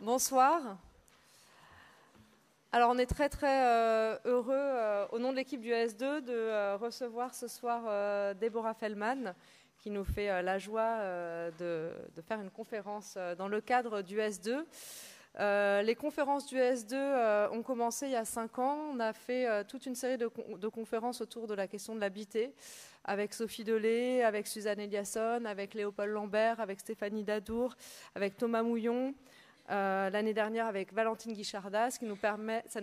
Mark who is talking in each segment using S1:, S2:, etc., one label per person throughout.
S1: Bonsoir. Alors on est très heureux au nom de l'équipe du ES2 de recevoir ce soir Deborah Feldman qui nous fait la joie de faire une conférence dans le cadre du ES2. Les conférences du ES2 ont commencé il y a 5 ans. On a fait toute une série de conférences autour de la question de l'habité avec Sophie Delay, avec Suzanne Eliasson, avec Léopold Lambert, avec Stéphanie Dadour, avec Thomas Mouillon. L'année dernière avec Valentine Guichardas,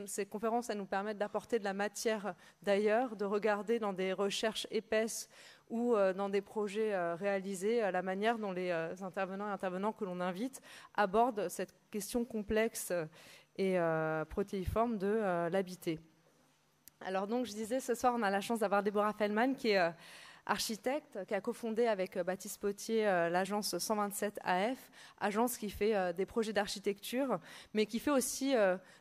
S1: ces conférences, ça nous permettent d'apporter de la matière d'ailleurs, de regarder dans des recherches épaisses ou dans des projets réalisés la manière dont les intervenants et intervenants que l'on invite abordent cette question complexe et protéiforme de l'habité. Alors donc je disais, ce soir on a la chance d'avoir Deborah Feldman qui est architecte, qui a cofondé avec Baptiste Potier l'agence 127 AF, agence qui fait des projets d'architecture, mais qui fait aussi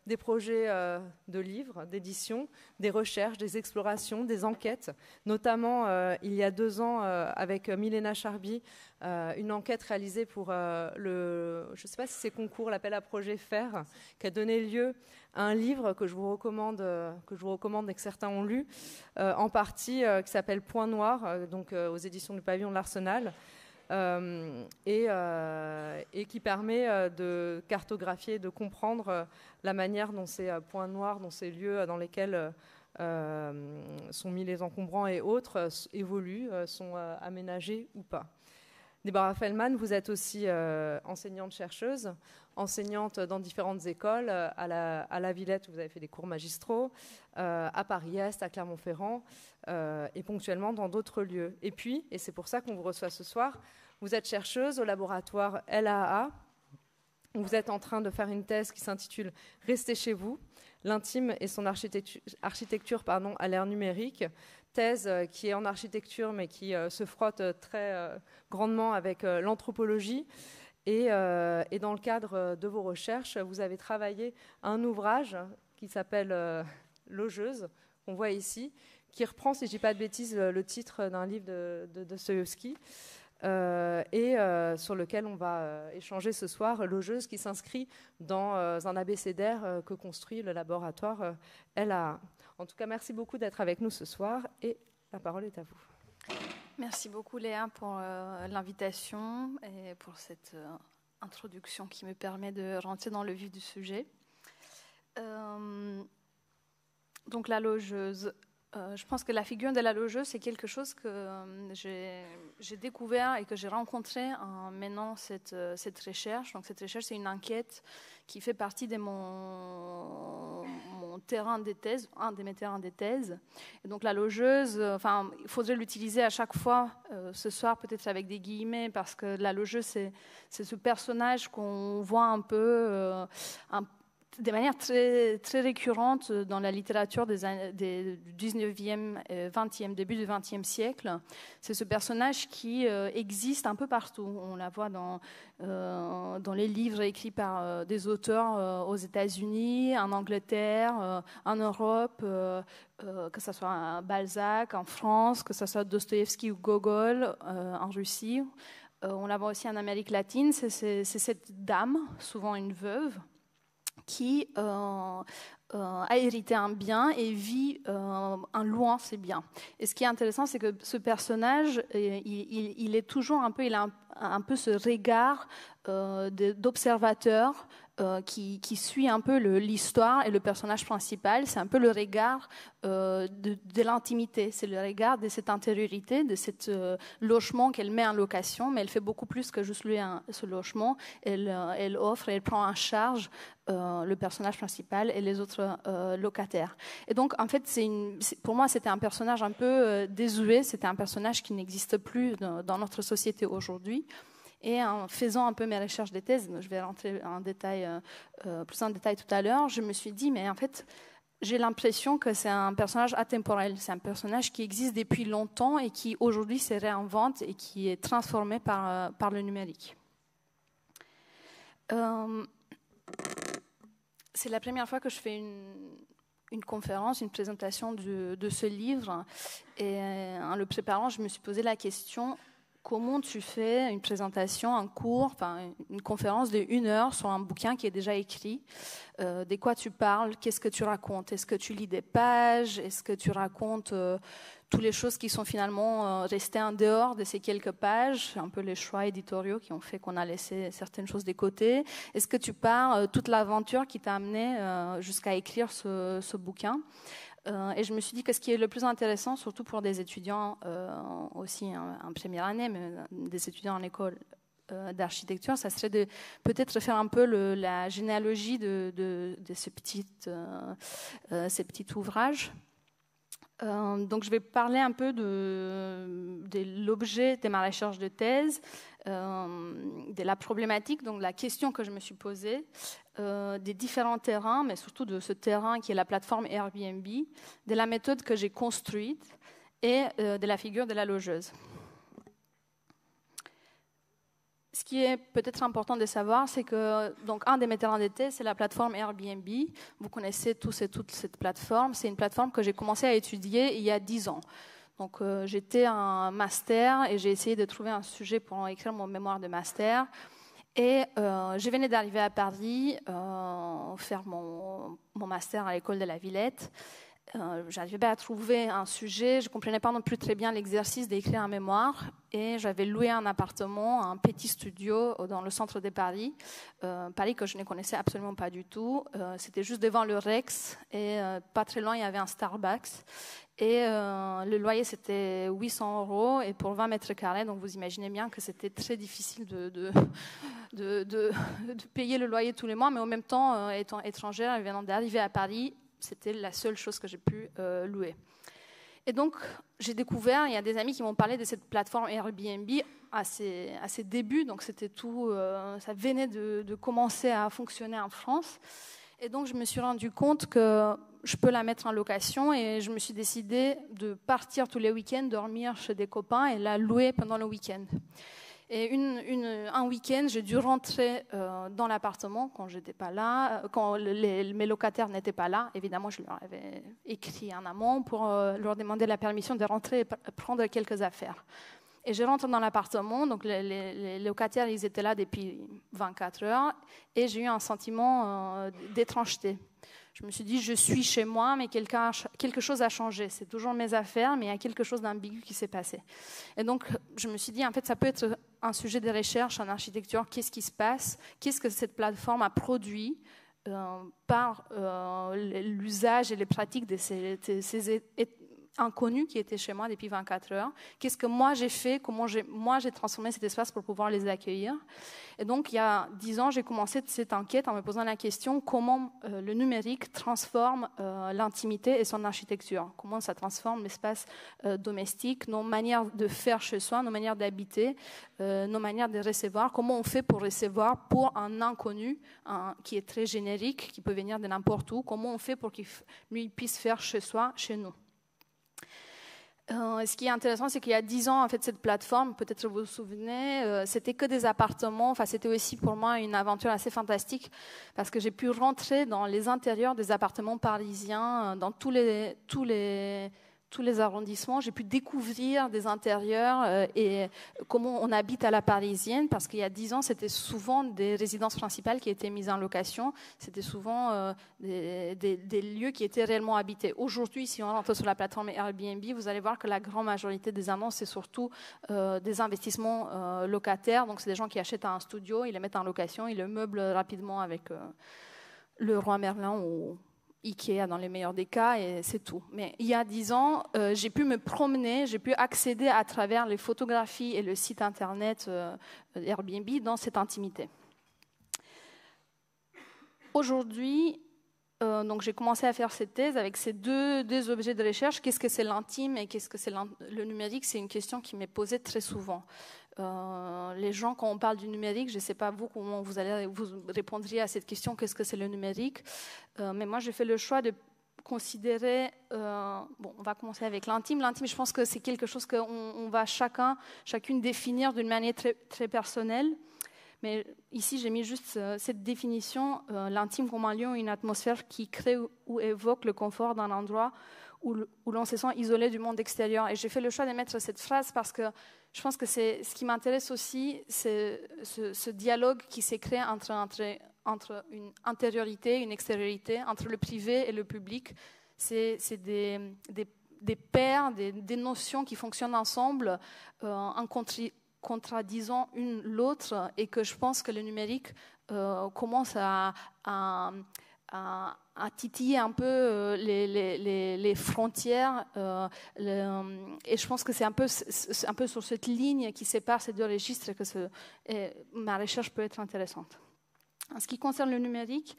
S1: des projets de livres, d'édition, des recherches, des explorations, des enquêtes, notamment il y a 2 ans avec Milena Charby, une enquête réalisée pour je ne sais pas si c'est concours, l'appel à projet FAIR, qui a donné lieu à un livre que je vous recommande et que certains ont lu, en partie, qui s'appelle Point Noir, donc aux éditions du Pavillon de l'Arsenal, et qui permet de cartographier, de comprendre la manière dont ces points noirs, dont ces lieux dans lesquels sont mis les encombrants et autres évoluent, sont aménagés ou pas. Deborah Feldman, vous êtes aussi enseignante-chercheuse, enseignante dans différentes écoles, à la Villette où vous avez fait des cours magistraux, à Paris-Est, à Clermont-Ferrand, et ponctuellement dans d'autres lieux. Et puis, et c'est pour ça qu'on vous reçoit ce soir, vous êtes chercheuse au laboratoire LAA, où vous êtes en train de faire une thèse qui s'intitule « Restez chez vous, l'intime et son architecture à l'ère numérique », thèse qui est en architecture mais qui se frotte très grandement avec l'anthropologie. Et dans le cadre de vos recherches, vous avez travaillé à un ouvrage qui s'appelle Logeuse, qu'on voit ici, qui reprend, si je ne dis pas de bêtises, le titre d'un livre de Dostoïevski, et sur lequel on va échanger ce soir, Logeuse, qui s'inscrit dans un abécédaire que construit le laboratoire LAA. En tout cas, merci beaucoup d'être avec nous ce soir et la parole est à vous.
S2: Merci beaucoup Léa pour l'invitation et pour cette introduction qui me permet de rentrer dans le vif du sujet. Donc la logeuse. Je pense que la figure de la logeuse, c'est quelque chose que j'ai découvert et que j'ai rencontré en menant cette recherche. Donc cette recherche, c'est une enquête qui fait partie de mon terrain de thèse, un de mes terrains de thèse. Et donc la logeuse, il faudrait l'utiliser à chaque fois, ce soir peut-être avec des guillemets, parce que la logeuse, c'est ce personnage qu'on voit un peu de manière très récurrente dans la littérature du 19e, 20e, début du 20e siècle. C'est ce personnage qui existe un peu partout. On la voit dans les livres écrits par des auteurs aux États-Unis, en Angleterre, en Europe, que ce soit Balzac en France, que ce soit Dostoïevski ou Gogol en Russie. On la voit aussi en Amérique latine. C'est cette dame, souvent une veuve, qui a hérité un bien et vit en louant ses biens. Et ce qui est intéressant, c'est que ce personnage, il est toujours un peu, il a un peu ce regard d'observateur qui suit un peu l'histoire et le personnage principal. C'est un peu le regard de l'intimité, c'est le regard de cette intériorité, de ce logement qu'elle met en location, mais elle fait beaucoup plus que juste louer ce logement. Elle offre, elle prend en charge le personnage principal et les autres locataires. Et donc, en fait, pour moi, c'était un personnage un peu désuet, c'était un personnage qui n'existe plus dans notre société aujourd'hui. Et en faisant un peu mes recherches de thèse, je vais rentrer plus en détail tout à l'heure, je me suis dit, mais en fait, j'ai l'impression que c'est un personnage atemporel, c'est un personnage qui existe depuis longtemps et qui aujourd'hui se réinvente et qui est transformé par le numérique. C'est la première fois que je fais une conférence, une présentation de ce livre. Et en le préparant, je me suis posé la question, comment tu fais une présentation, un cours, enfin une conférence de 1 heure sur un bouquin qui est déjà écrit. De quoi tu parles, qu'est-ce que tu racontes? Est-ce que tu lis des pages? Est-ce que tu racontes toutes les choses qui sont finalement restées en dehors de ces quelques pages, un peu les choix éditoriaux qui ont fait qu'on a laissé certaines choses de côté? Est-ce que tu parles toute l'aventure qui t'a amené jusqu'à écrire ce bouquin? Et je me suis dit que ce qui est le plus intéressant, surtout pour des étudiants aussi en première année, mais des étudiants en école d'architecture, ça serait de peut-être faire un peu la généalogie de ces petits ouvrages. Donc je vais parler un peu de l'objet de ma recherche de thèse, de la problématique, donc la question que je me suis posée, des différents terrains, mais surtout de ce terrain qui est la plateforme Airbnb, de la méthode que j'ai construite et de la figure de la logeuse. Ce qui est peut-être important de savoir, c'est que donc, un des mes terrains de thèse, c'est la plateforme Airbnb. Vous connaissez tous et toutes cette plateforme. C'est une plateforme que j'ai commencé à étudier il y a 10 ans. Donc, j'étais en master et j'ai essayé de trouver un sujet pour écrire mon mémoire de master. Et je venais d'arriver à Paris, faire mon master à l'école de la Villette. J'arrivais pas à trouver un sujet, je comprenais pas non plus très bien l'exercice d'écrire un mémoire, et j'avais loué un appartement, un petit studio dans le centre de Paris, Paris que je ne connaissais absolument pas du tout. C'était juste devant le Rex, et pas très loin il y avait un Starbucks, et le loyer c'était 800 €, et pour 20 mètres carrés, donc vous imaginez bien que c'était très difficile de payer le loyer tous les mois, mais en même temps, étant étrangère et venant d'arriver à Paris, c'était la seule chose que j'ai pu louer. Et donc, j'ai découvert, il y a des amis qui m'ont parlé de cette plateforme Airbnb à ses débuts, donc c'était tout, ça venait de commencer à fonctionner en France. Et donc, je me suis rendu compte que je peux la mettre en location, et je me suis décidée de partir tous les week-ends, dormir chez des copains et la louer pendant le week-end. Et un week-end, j'ai dû rentrer dans l'appartement quand j'étais pas là, quand mes locataires n'étaient pas là. Évidemment, je leur avais écrit en amont pour leur demander la permission de rentrer et prendre quelques affaires. Et je rentre dans l'appartement, donc les locataires, ils étaient là depuis 24 heures, et j'ai eu un sentiment d'étrangeté. Je me suis dit, je suis chez moi, mais quelque chose a changé. C'est toujours mes affaires, mais il y a quelque chose d'ambigu qui s'est passé. Et donc, je me suis dit, en fait, ça peut être un sujet de recherche en architecture. Qu'est-ce qui se passe? Qu'est-ce que cette plateforme a produit par l'usage et les pratiques de ces inconnus qui étaient chez moi depuis 24 heures. Qu'est-ce que moi j'ai fait? Comment j'ai transformé cet espace pour pouvoir les accueillir? Et donc, il y a 10 ans, j'ai commencé cette enquête en me posant la question comment le numérique transforme l'intimité et son architecture. Comment ça transforme l'espace domestique, nos manières de faire chez soi, nos manières d'habiter, nos manières de recevoir. Comment on fait pour recevoir pour un inconnu qui est très générique, qui peut venir de n'importe où? Comment on fait pour qu'il lui puisse faire chez soi, chez nous? Ce qui est intéressant, c'est qu'il y a 10 ans, en fait, cette plateforme, peut-être vous vous souvenez, c'était que des appartements. Enfin, c'était aussi pour moi une aventure assez fantastique parce que j'ai pu rentrer dans les intérieurs des appartements parisiens, dans tous les arrondissements. J'ai pu découvrir des intérieurs et comment on habite à la parisienne, parce qu'il y a 10 ans, c'était souvent des résidences principales qui étaient mises en location. C'était souvent des lieux qui étaient réellement habités. Aujourd'hui, si on rentre sur la plateforme Airbnb, vous allez voir que la grande majorité des annonces, c'est surtout des investissements locataires. Donc, c'est des gens qui achètent un studio, ils le mettent en location, ils le meublent rapidement avec le Roi Merlin ou Ikea dans les meilleurs des cas, et c'est tout. Mais il y a 10 ans, j'ai pu me promener, j'ai pu accéder à travers les photographies et le site internet Airbnb dans cette intimité. Aujourd'hui, donc j'ai commencé à faire cette thèse avec ces deux objets de recherche. Qu'est-ce que c'est l'intime et qu'est-ce que c'est le numérique? C'est une question qui m'est posée très souvent. Les gens, quand on parle du numérique, je ne sais pas vous comment vous répondriez à cette question, qu'est-ce que c'est le numérique? Mais moi, j'ai fait le choix de considérer, on va commencer avec l'intime. L'intime, je pense que c'est quelque chose qu'on va chacune définir d'une manière très, très personnelle. Mais ici, j'ai mis juste cette définition, l'intime comme un lieu ou une atmosphère qui crée ou évoque le confort d'un endroit où l'on se sent isolé du monde extérieur. Et j'ai fait le choix de mettre cette phrase parce que je pense que c'est ce qui m'intéresse aussi, c'est ce dialogue qui s'est créé entre une intériorité, une extériorité, entre le privé et le public. C'est des paires, des notions qui fonctionnent ensemble en contradisant une l'autre, et que je pense que le numérique commence à titiller un peu les frontières, et je pense que c'est un peu sur cette ligne qui sépare ces deux registres que ma recherche peut être intéressante. En ce qui concerne le numérique,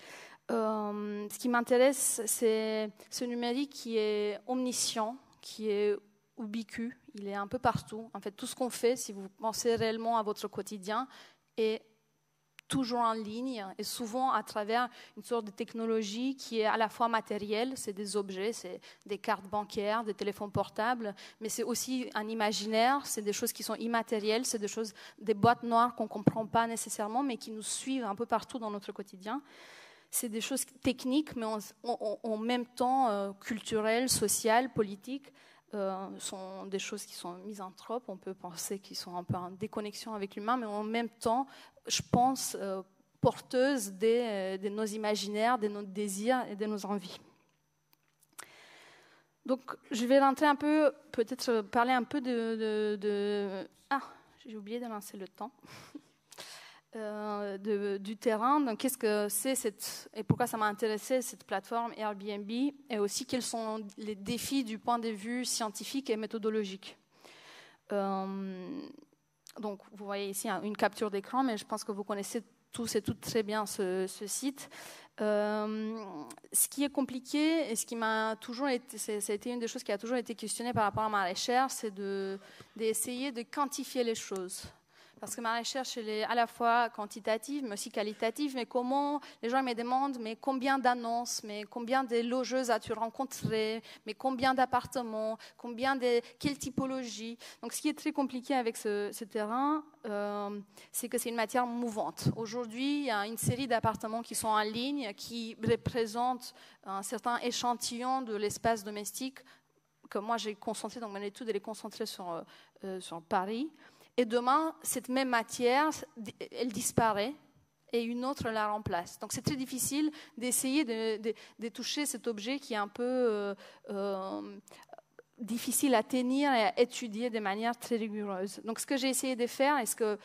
S2: ce qui m'intéresse, c'est ce numérique qui est omniscient, qui est ubique, il est un peu partout. En fait, tout ce qu'on fait, si vous pensez réellement à votre quotidien, est toujours en ligne, et souvent à travers une sorte de technologie qui est à la fois matérielle, c'est des objets, c'est des cartes bancaires, des téléphones portables, mais c'est aussi un imaginaire, c'est des choses qui sont immatérielles, c'est des boîtes noires qu'on ne comprend pas nécessairement, mais qui nous suivent un peu partout dans notre quotidien. C'est des choses techniques, mais en même temps culturelles, sociales, politiques. Sont des choses qui sont misanthropes, on peut penser qu'ils sont un peu en déconnexion avec l'humain, mais en même temps, je pense, porteuses de nos imaginaires, de nos désirs et de nos envies. Donc, je vais rentrer un peu, peut-être parler un peu Ah, j'ai oublié de lancer le temps. Du terrain. Donc, qu'est-ce que c'est et pourquoi ça m'a intéressé cette plateforme Airbnb, et aussi quels sont les défis du point de vue scientifique et méthodologique. Donc, vous voyez ici une capture d'écran, mais je pense que vous connaissez tous et toutes très bien ce site. Ce qui est compliqué et ce qui m'a toujours été, ça a été une des choses qui a toujours été questionnée par rapport à ma recherche, c'est d'essayer de quantifier les choses. Parce que ma recherche, elle est à la fois quantitative, mais aussi qualitative. Mais comment, les gens me demandent, mais combien d'annonces, mais combien de logeuses as-tu rencontré, mais combien d'appartements, quelle typologie. Donc, ce qui est très compliqué avec ce terrain, c'est que c'est une matière mouvante. Aujourd'hui, il y a une série d'appartements qui sont en ligne, qui représentent un certain échantillon de l'espace domestique que moi j'ai concentré, donc mon étude elle est concentrée sur Paris. Et demain, cette même matière, elle disparaît et une autre la remplace. Donc c'est très difficile d'essayer de toucher cet objet qui est un peu difficile à tenir et à étudier de manière très rigoureuse. Donc ce que j'ai essayé de faire, est-ce que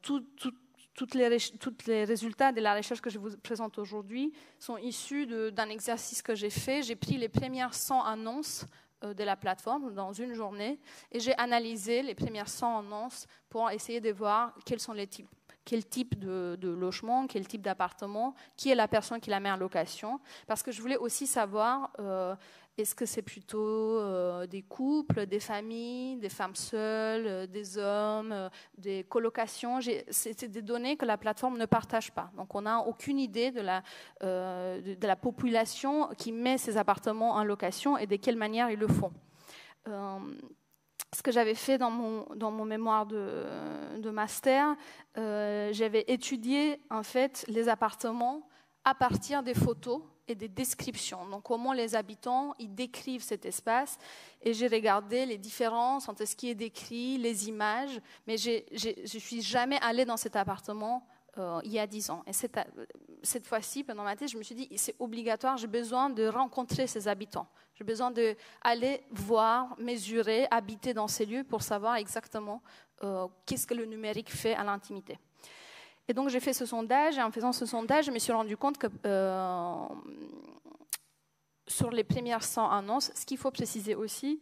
S2: tous les résultats de la recherche que je vous présente aujourd'hui sont issus d'un exercice que j'ai fait. J'ai pris les premières 100 annonces de la plateforme dans une journée et j'ai analysé les premières 100 annonces pour essayer de voir quel type de logement, quel type d'appartement, qui est la personne qui la met en location. Parce que je voulais aussi savoir est-ce que c'est plutôt des couples, des familles, des femmes seules, des hommes, des colocations. C'est des données que la plateforme ne partage pas. Donc on n'a aucune idée de la population qui met ces appartements en location et de quelle manière ils le font. Ce que j'avais fait dans mon mémoire de master, j'avais étudié en fait les appartements à partir des photos et des descriptions. Donc, comment les habitants ils décrivent cet espace. Et j'ai regardé les différences entre ce qui est décrit, les images. Mais je suis jamais allée dans cet appartement il y a 10 ans. Et cette fois-ci, pendant ma thèse, je me suis dit, c'est obligatoire, j'ai besoin de rencontrer ces habitants. J'ai besoin d'aller voir, mesurer, habiter dans ces lieux pour savoir exactement qu'est-ce que le numérique fait à l'intimité. Et donc, j'ai fait ce sondage, et en faisant ce sondage, je me suis rendu compte que sur les premières 100 annonces, ce qu'il faut préciser aussi,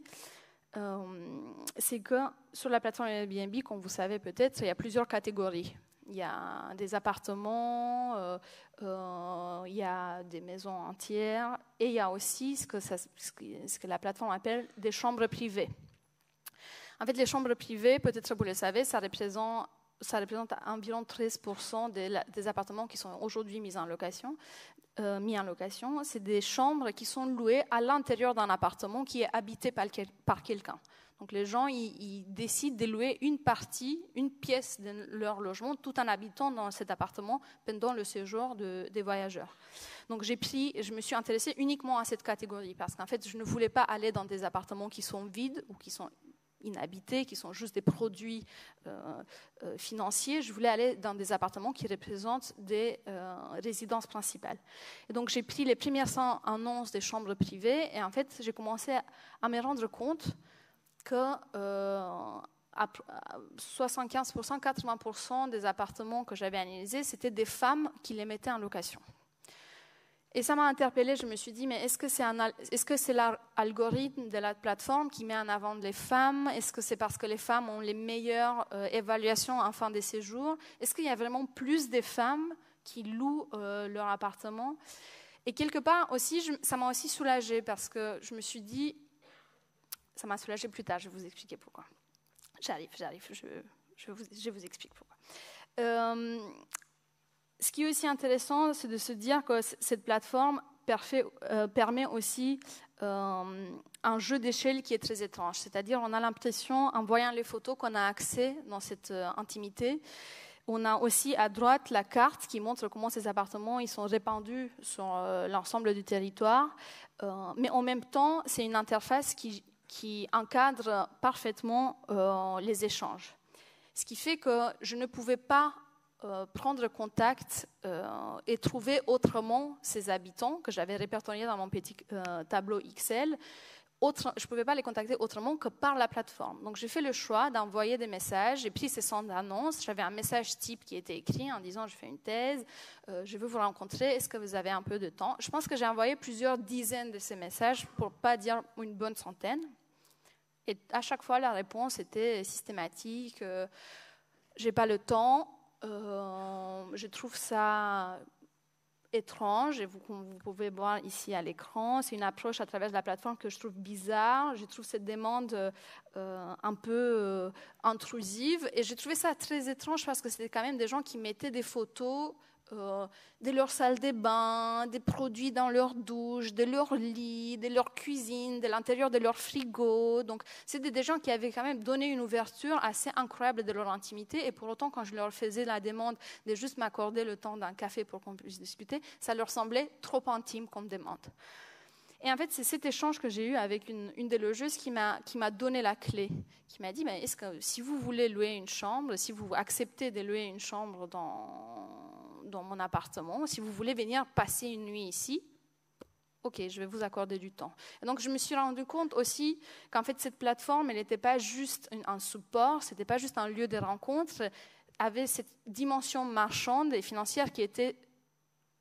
S2: c'est que sur la plateforme Airbnb, comme vous savez peut-être, il y a plusieurs catégories. Il y a des appartements, il y a des maisons entières, et il y a aussi ce que la plateforme appelle des chambres privées. En fait, les chambres privées, peut-être vous le savez, ça représente ça représente environ 13% des appartements qui sont aujourd'hui mis en location. C'est des chambres qui sont louées à l'intérieur d'un appartement qui est habité par quelqu'un. Donc les gens, ils décident de louer une pièce de leur logement, tout en habitant dans cet appartement pendant le séjour des voyageurs. Donc je me suis intéressée uniquement à cette catégorie parce qu'en fait, je ne voulais pas aller dans des appartements qui sont vides ou qui sont inhabités, qui sont juste des produits financiers. Je voulais aller dans des appartements qui représentent des résidences principales. Et donc j'ai pris les premières 100 annonces des chambres privées et en fait, j'ai commencé à me rendre compte que 75%, 80% des appartements que j'avais analysés, c'était des femmes qui les mettaient en location. Et ça m'a interpellée, je me suis dit, mais est-ce que c'est l'algorithme de la plateforme qui met en avant les femmes? Est-ce que c'est parce que les femmes ont les meilleures évaluations en fin de séjour? Est-ce qu'il y a vraiment plus de femmes qui louent leur appartement? Et quelque part aussi, ça m'a aussi soulagée parce que je me suis dit, ça m'a soulagée plus tard, je vais vous expliquer pourquoi. J'arrive, je vous explique pourquoi. Ce qui est aussi intéressant, c'est de se dire que cette plateforme permet aussi un jeu d'échelle qui est très étrange. C'est-à-dire, on a l'impression, en voyant les photos, qu'on a accès dans cette intimité. On a aussi à droite la carte qui montre comment ces appartements ils sont répandus sur l'ensemble du territoire. Mais en même temps, c'est une interface qui encadre parfaitement les échanges. Ce qui fait que je ne pouvais pas prendre contact et trouver autrement ces habitants que j'avais répertoriés dans mon petit tableau Excel. Je ne pouvais pas les contacter autrement que par la plateforme. Donc j'ai fait le choix d'envoyer des messages. J'ai pris ces 100 annonces. J'avais un message type qui était écrit en disant « Je fais une thèse, je veux vous rencontrer, est-ce que vous avez un peu de temps ?» Je pense que j'ai envoyé plusieurs dizaines de ces messages, pour ne pas dire une bonne centaine. Et à chaque fois, la réponse était systématique. Je n'ai pas le temps. Je trouve ça étrange, et vous pouvez voir ici à l'écran, c'est une approche à travers la plateforme que je trouve bizarre. Je trouve cette demande un peu intrusive, et j'ai trouvé ça très étrange parce que c'était quand même des gens qui mettaient des photos de leur salle de bain, des produits dans leur douche, de leur lit, de leur cuisine, de l'intérieur de leur frigo. Donc, c'était des gens qui avaient quand même donné une ouverture assez incroyable de leur intimité. Et pour autant, quand je leur faisais la demande de juste m'accorder le temps d'un café pour qu'on puisse discuter, ça leur semblait trop intime comme demande. Et en fait, c'est cet échange que j'ai eu avec une des logeuses qui m'a donné la clé, qui m'a dit, est-ce que si vous voulez louer une chambre, si vous acceptez de louer une chambre dans mon appartement, si vous voulez venir passer une nuit ici, ok, je vais vous accorder du temps. Et donc, je me suis rendu compte aussi qu'en fait, cette plateforme, elle n'était pas juste un support, ce n'était pas juste un lieu de rencontre, avait cette dimension marchande et financière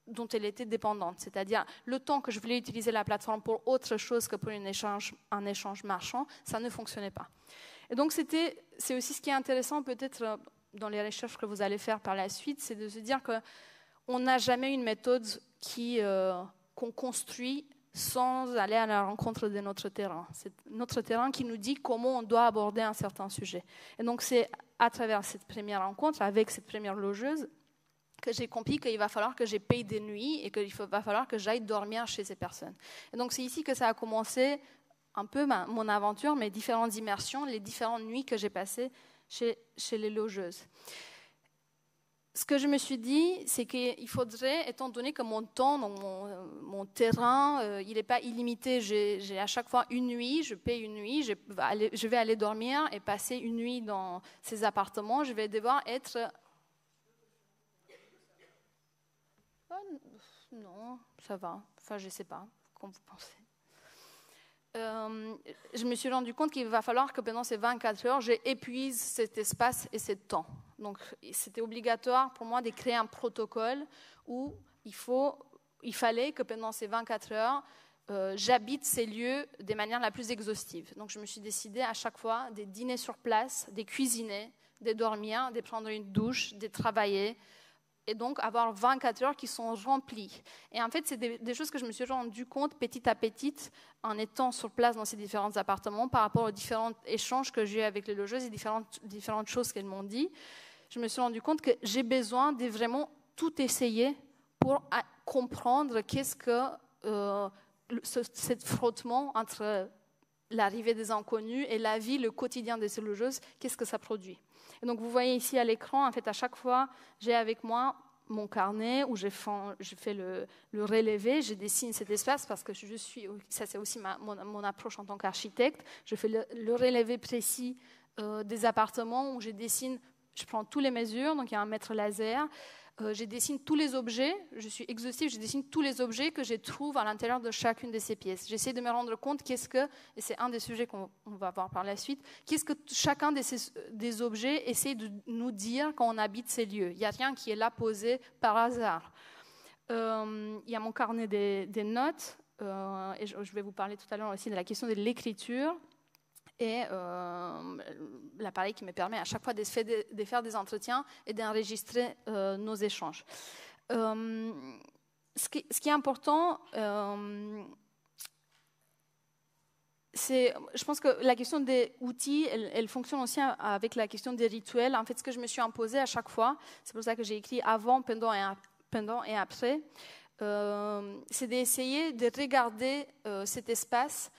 S2: dont elle était dépendante. C'est-à-dire, le temps que je voulais utiliser la plateforme pour autre chose que pour un échange marchand, ça ne fonctionnait pas. Et donc, c'est aussi ce qui est intéressant peut-être dans les recherches que vous allez faire par la suite, c'est de se dire qu'on n'a jamais une méthode qu'on construit sans aller à la rencontre de notre terrain. C'est notre terrain qui nous dit comment on doit aborder un certain sujet. Et donc, c'est à travers cette première rencontre, avec cette première logeuse, que j'ai compris qu'il va falloir que je paye des nuits et qu'il va falloir que j'aille dormir chez ces personnes. Et donc, c'est ici que ça a commencé un peu mon aventure, mes différentes immersions, les différentes nuits que j'ai passées chez les logeuses. Ce que je me suis dit, c'est qu'il faudrait, étant donné que mon temps, mon terrain, il n'est pas illimité, j'ai à chaque fois une nuit, je paye une nuit, je vais aller dormir et passer une nuit dans ces appartements, je vais devoir être... Non, ça va, enfin je ne sais pas, comme vous pensez. Je me suis rendu compte qu'il va falloir que pendant ces 24 heures, j'épuise cet espace et ce temps. Donc, c'était obligatoire pour moi de créer un protocole où il fallait que pendant ces 24 heures, j'habite ces lieux de manière la plus exhaustive. Donc, je me suis décidée à chaque fois de dîner sur place, de cuisiner, de dormir, de prendre une douche, de travailler, et donc avoir 24 heures qui sont remplies. Et en fait, c'est des choses que je me suis rendu compte petit à petit en étant sur place dans ces différents appartements par rapport aux différents échanges que j'ai eu avec les logeuses et différentes choses qu'elles m'ont dit. je me suis rendu compte que j'ai besoin de vraiment tout essayer pour comprendre qu'est-ce que ce frottement entre l'arrivée des inconnus et la vie, le quotidien des ces logeuses, qu'est-ce que ça produit. Et donc vous voyez ici à l'écran, en fait, à chaque fois, j'ai avec moi mon carnet où je fais le relevé, je dessine cet espace parce que ça c'est aussi mon approche en tant qu'architecte, je fais le relevé précis des appartements où je prends toutes les mesures, donc il y a un mètre laser, je dessine tous les objets, je suis exhaustive, je dessine tous les objets que je trouve à l'intérieur de chacune de ces pièces. J'essaie de me rendre compte et c'est un des sujets qu'on va voir par la suite, qu'est-ce que chacun des objets essaie de nous dire quand on habite ces lieux. Il n'y a rien qui est là posé par hasard. Il y a mon carnet des notes, et je vais vous parler tout à l'heure aussi de la question de l'écriture. Et l'appareil qui me permet à chaque fois de faire des entretiens et d'enregistrer nos échanges. Ce qui est important, je pense que la question des outils, elle fonctionne aussi avec la question des rituels. En fait, ce que je me suis imposé à chaque fois, c'est pour ça que j'ai écrit avant, pendant et après, c'est d'essayer de regarder cet espace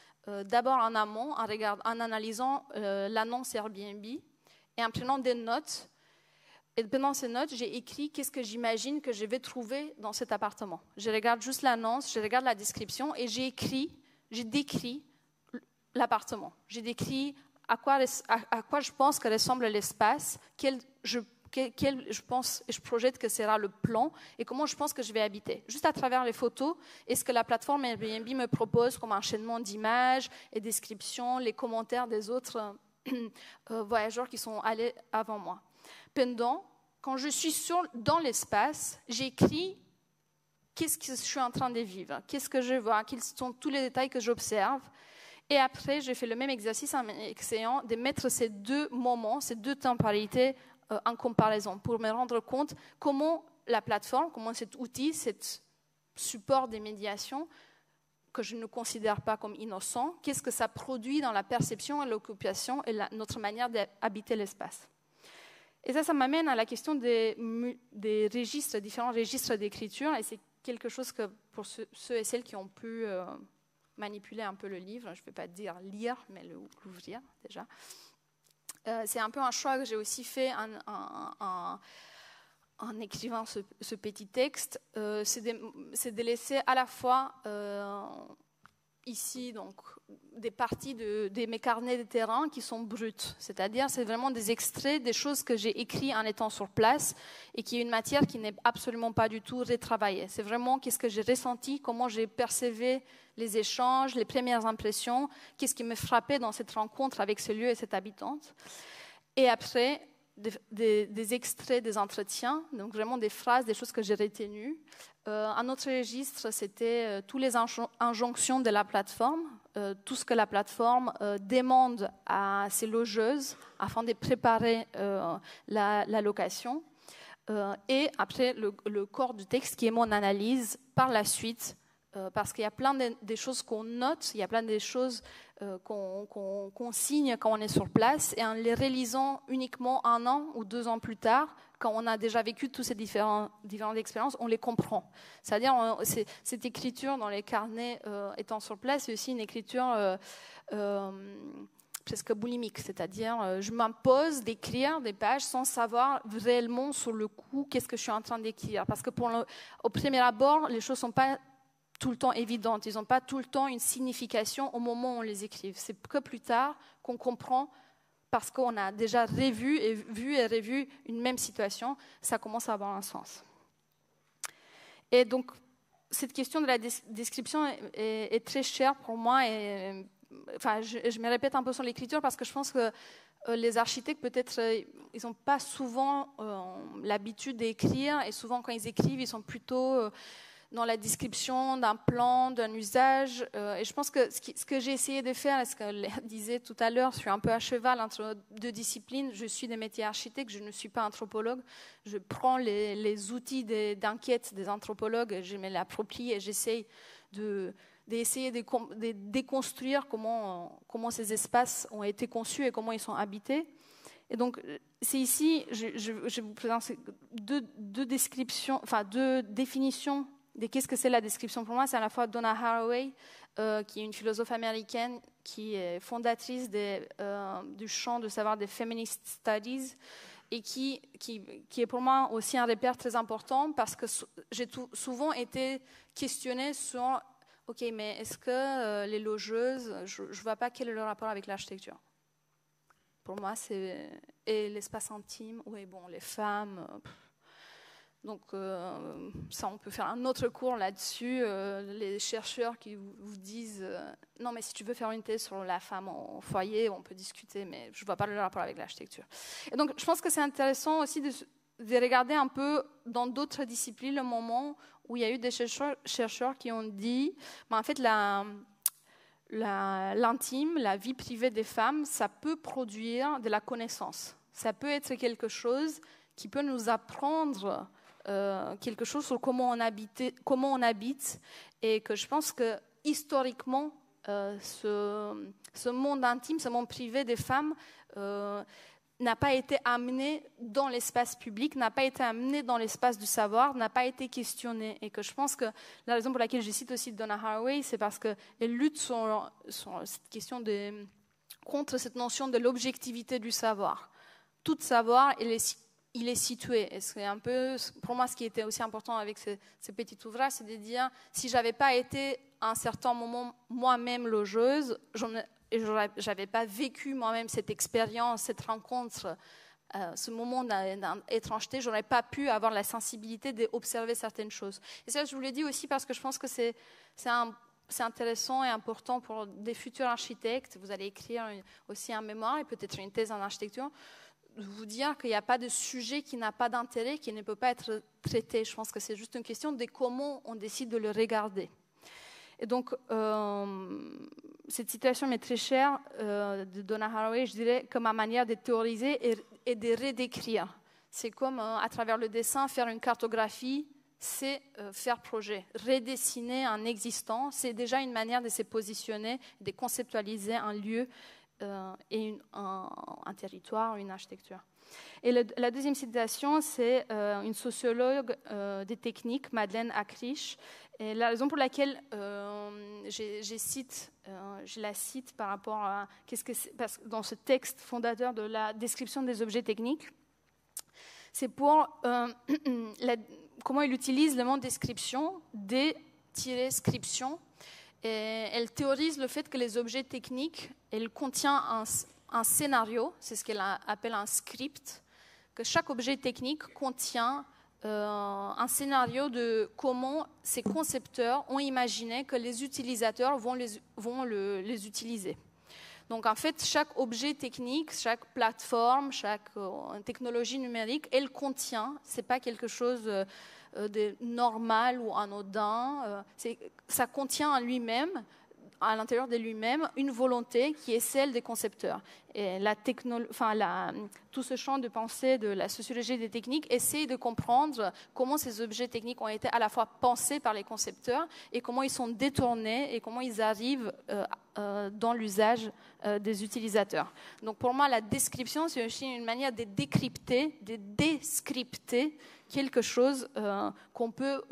S2: d'abord en amont, en analysant l'annonce Airbnb et en prenant des notes. Et pendant ces notes, j'ai écrit qu'est-ce que j'imagine que je vais trouver dans cet appartement. Je regarde juste l'annonce, je regarde la description et j'ai décrit l'appartement. J'ai décrit à quoi je pense que ressemble l'espace, quel je pense et je projette que sera le plan et comment je pense que je vais habiter. Juste à travers les photos et ce que la plateforme Airbnb me propose comme enchaînement d'images et descriptions, les commentaires des autres voyageurs qui sont allés avant moi. Quand je suis dans l'espace, j'écris qu'est-ce que je suis en train de vivre, qu'est-ce que je vois, quels sont tous les détails que j'observe. Et après, j'ai fait le même exercice en essayant de mettre ces deux moments, ces deux temporalités en comparaison pour me rendre compte comment la plateforme, comment cet outil, cet support des médiations que je ne considère pas comme innocent, qu'est-ce que ça produit dans la perception et l'occupation et notre manière d'habiter l'espace. Et ça m'amène à la question des registres, différents registres d'écriture, et c'est quelque chose que pour ceux et celles qui ont pu manipuler un peu le livre, je ne vais pas dire lire, mais l'ouvrir déjà. C'est un peu un choix que j'ai aussi fait en écrivant ce petit texte. C'est de laisser à la fois ici donc, des parties de mes carnets de terrain qui sont bruts. C'est-à-dire c'est vraiment des extraits des choses que j'ai écrites en étant sur place et qui est une matière qui n'est absolument pas du tout retravaillée. C'est vraiment qu'est-ce que j'ai ressenti, comment j'ai percevé les échanges, les premières impressions, qu'est-ce qui me frappait dans cette rencontre avec ce lieu et cette habitante. Et après, des extraits des entretiens, donc vraiment des phrases, des choses que j'ai retenues. Un autre registre, c'était toutes les injonctions de la plateforme, tout ce que la plateforme demande à ses logeuses afin de préparer la location. Et après, le corps du texte qui est mon analyse par la suite, parce qu'il y a plein de choses qu'on note, il y a plein de choses qu'on signe quand on est sur place, et en les réalisant uniquement 1 an ou 2 ans plus tard, quand on a déjà vécu toutes ces différentes expériences, on les comprend. C'est-à-dire, cette écriture dans les carnets étant sur place, c'est aussi une écriture presque boulimique, c'est-à-dire je m'impose d'écrire des pages sans savoir réellement sur le coup qu'est-ce que je suis en train d'écrire. Parce que au premier abord, les choses ne sont pas tout le temps évidentes, ils n'ont pas tout le temps une signification au moment où on les écrit. C'est que plus tard qu'on comprend, parce qu'on a déjà vu et revu une même situation, ça commence à avoir un sens. Et donc, cette question de la description est très chère pour moi. Et, enfin, je me répète un peu sur l'écriture parce que je pense que les architectes, peut-être, ils n'ont pas souvent l'habitude d'écrire. Et souvent, quand ils écrivent, ils sont plutôt dans la description d'un plan, d'un usage. Et je pense que ce que j'ai essayé de faire, ce que Léa disait tout à l'heure, je suis un peu à cheval entre 2 disciplines. Je suis des métiers architectes, je ne suis pas anthropologue. Je prends les outils d'enquête des anthropologues, je me l'approprie et j'essaye d'essayer de déconstruire comment ces espaces ont été conçus et comment ils sont habités. Et donc, c'est ici, je vous présente deux descriptions, enfin deux définitions de qu'est-ce que c'est la description pour moi. C'est à la fois Donna Haraway, qui est une philosophe américaine, qui est fondatrice du champ de savoir des feminist studies, et qui est pour moi aussi un repère très important parce que j'ai souvent été questionnée sur « Ok, mais est-ce que les logeuses, je ne vois pas quel est le rapport avec l'architecture ?» Pour moi, c'est l'espace intime, oui, bon, les femmes... Donc ça, on peut faire un autre cours là-dessus. Les chercheurs qui vous disent non, mais si tu veux faire une thèse sur la femme au foyer, on peut discuter, mais je ne vois pas le rapport avec l'architecture. Et donc, je pense que c'est intéressant aussi de regarder un peu dans d'autres disciplines le moment où il y a eu des chercheurs qui ont dit en fait, l'intime, la vie privée des femmes, ça peut produire de la connaissance. Ça peut être quelque chose qui peut nous apprendre quelque chose sur comment on habite, et que je pense que historiquement ce monde intime, ce monde privé des femmes n'a pas été amené dans l'espace public, n'a pas été amené dans l'espace du savoir, n'a pas été questionné. Et que je pense que la raison pour laquelle je cite aussi Donna Haraway, c'est parce qu'elle lutte sur cette question contre cette notion de l'objectivité du savoir. Tout savoir, il est situé. Et c'est un peu, pour moi, ce qui était aussi important avec ces petits ouvrages, c'est de dire, si je n'avais pas été à un certain moment moi-même logeuse, et je n'avais pas vécu moi-même cette expérience, cette rencontre, ce moment d'étrangeté, je n'aurais pas pu avoir la sensibilité d'observer certaines choses. Et ça, je vous l'ai dit aussi parce que je pense que c'est intéressant et important pour des futurs architectes. Vous allez écrire aussi un mémoire et peut-être une thèse en architecture, de vous dire qu'il n'y a pas de sujet qui n'a pas d'intérêt, qui ne peut pas être traité. Je pense que c'est juste une question de comment on décide de le regarder. Et donc, cette citation m'est très chère de Donna Haraway, je dirais, comme ma manière de théoriser et de redécrire. C'est comme, à travers le dessin, faire une cartographie, c'est faire projet. Redessiner un existant, c'est déjà une manière de se positionner, de conceptualiser un lieu et un territoire, une architecture. Et la deuxième citation, c'est une sociologue des techniques, Madeleine Akrich. Et la raison pour laquelle je la cite par rapport à parce que dans ce texte fondateur de la description des objets techniques, c'est pour comment il utilise le mot description, description. Et elle théorise le fait que les objets techniques, elle contient un scénario, c'est ce qu'elle appelle un script, que chaque objet technique contient un scénario de comment ces concepteurs ont imaginé que les utilisateurs vont les utiliser. Donc en fait, chaque objet technique, chaque plateforme, chaque technologie numérique, elle contient, c'est pas quelque chose de normal ou anodin, ça contient en lui-même, à l'intérieur de lui-même, une volonté qui est celle des concepteurs. Et tout ce champ de pensée de la sociologie des techniques essaie de comprendre comment ces objets techniques ont été à la fois pensés par les concepteurs et comment ils sont détournés et comment ils arrivent dans l'usage des utilisateurs. Donc pour moi, la description, c'est aussi une manière de décrypter, de descripter quelque chose qu'on peut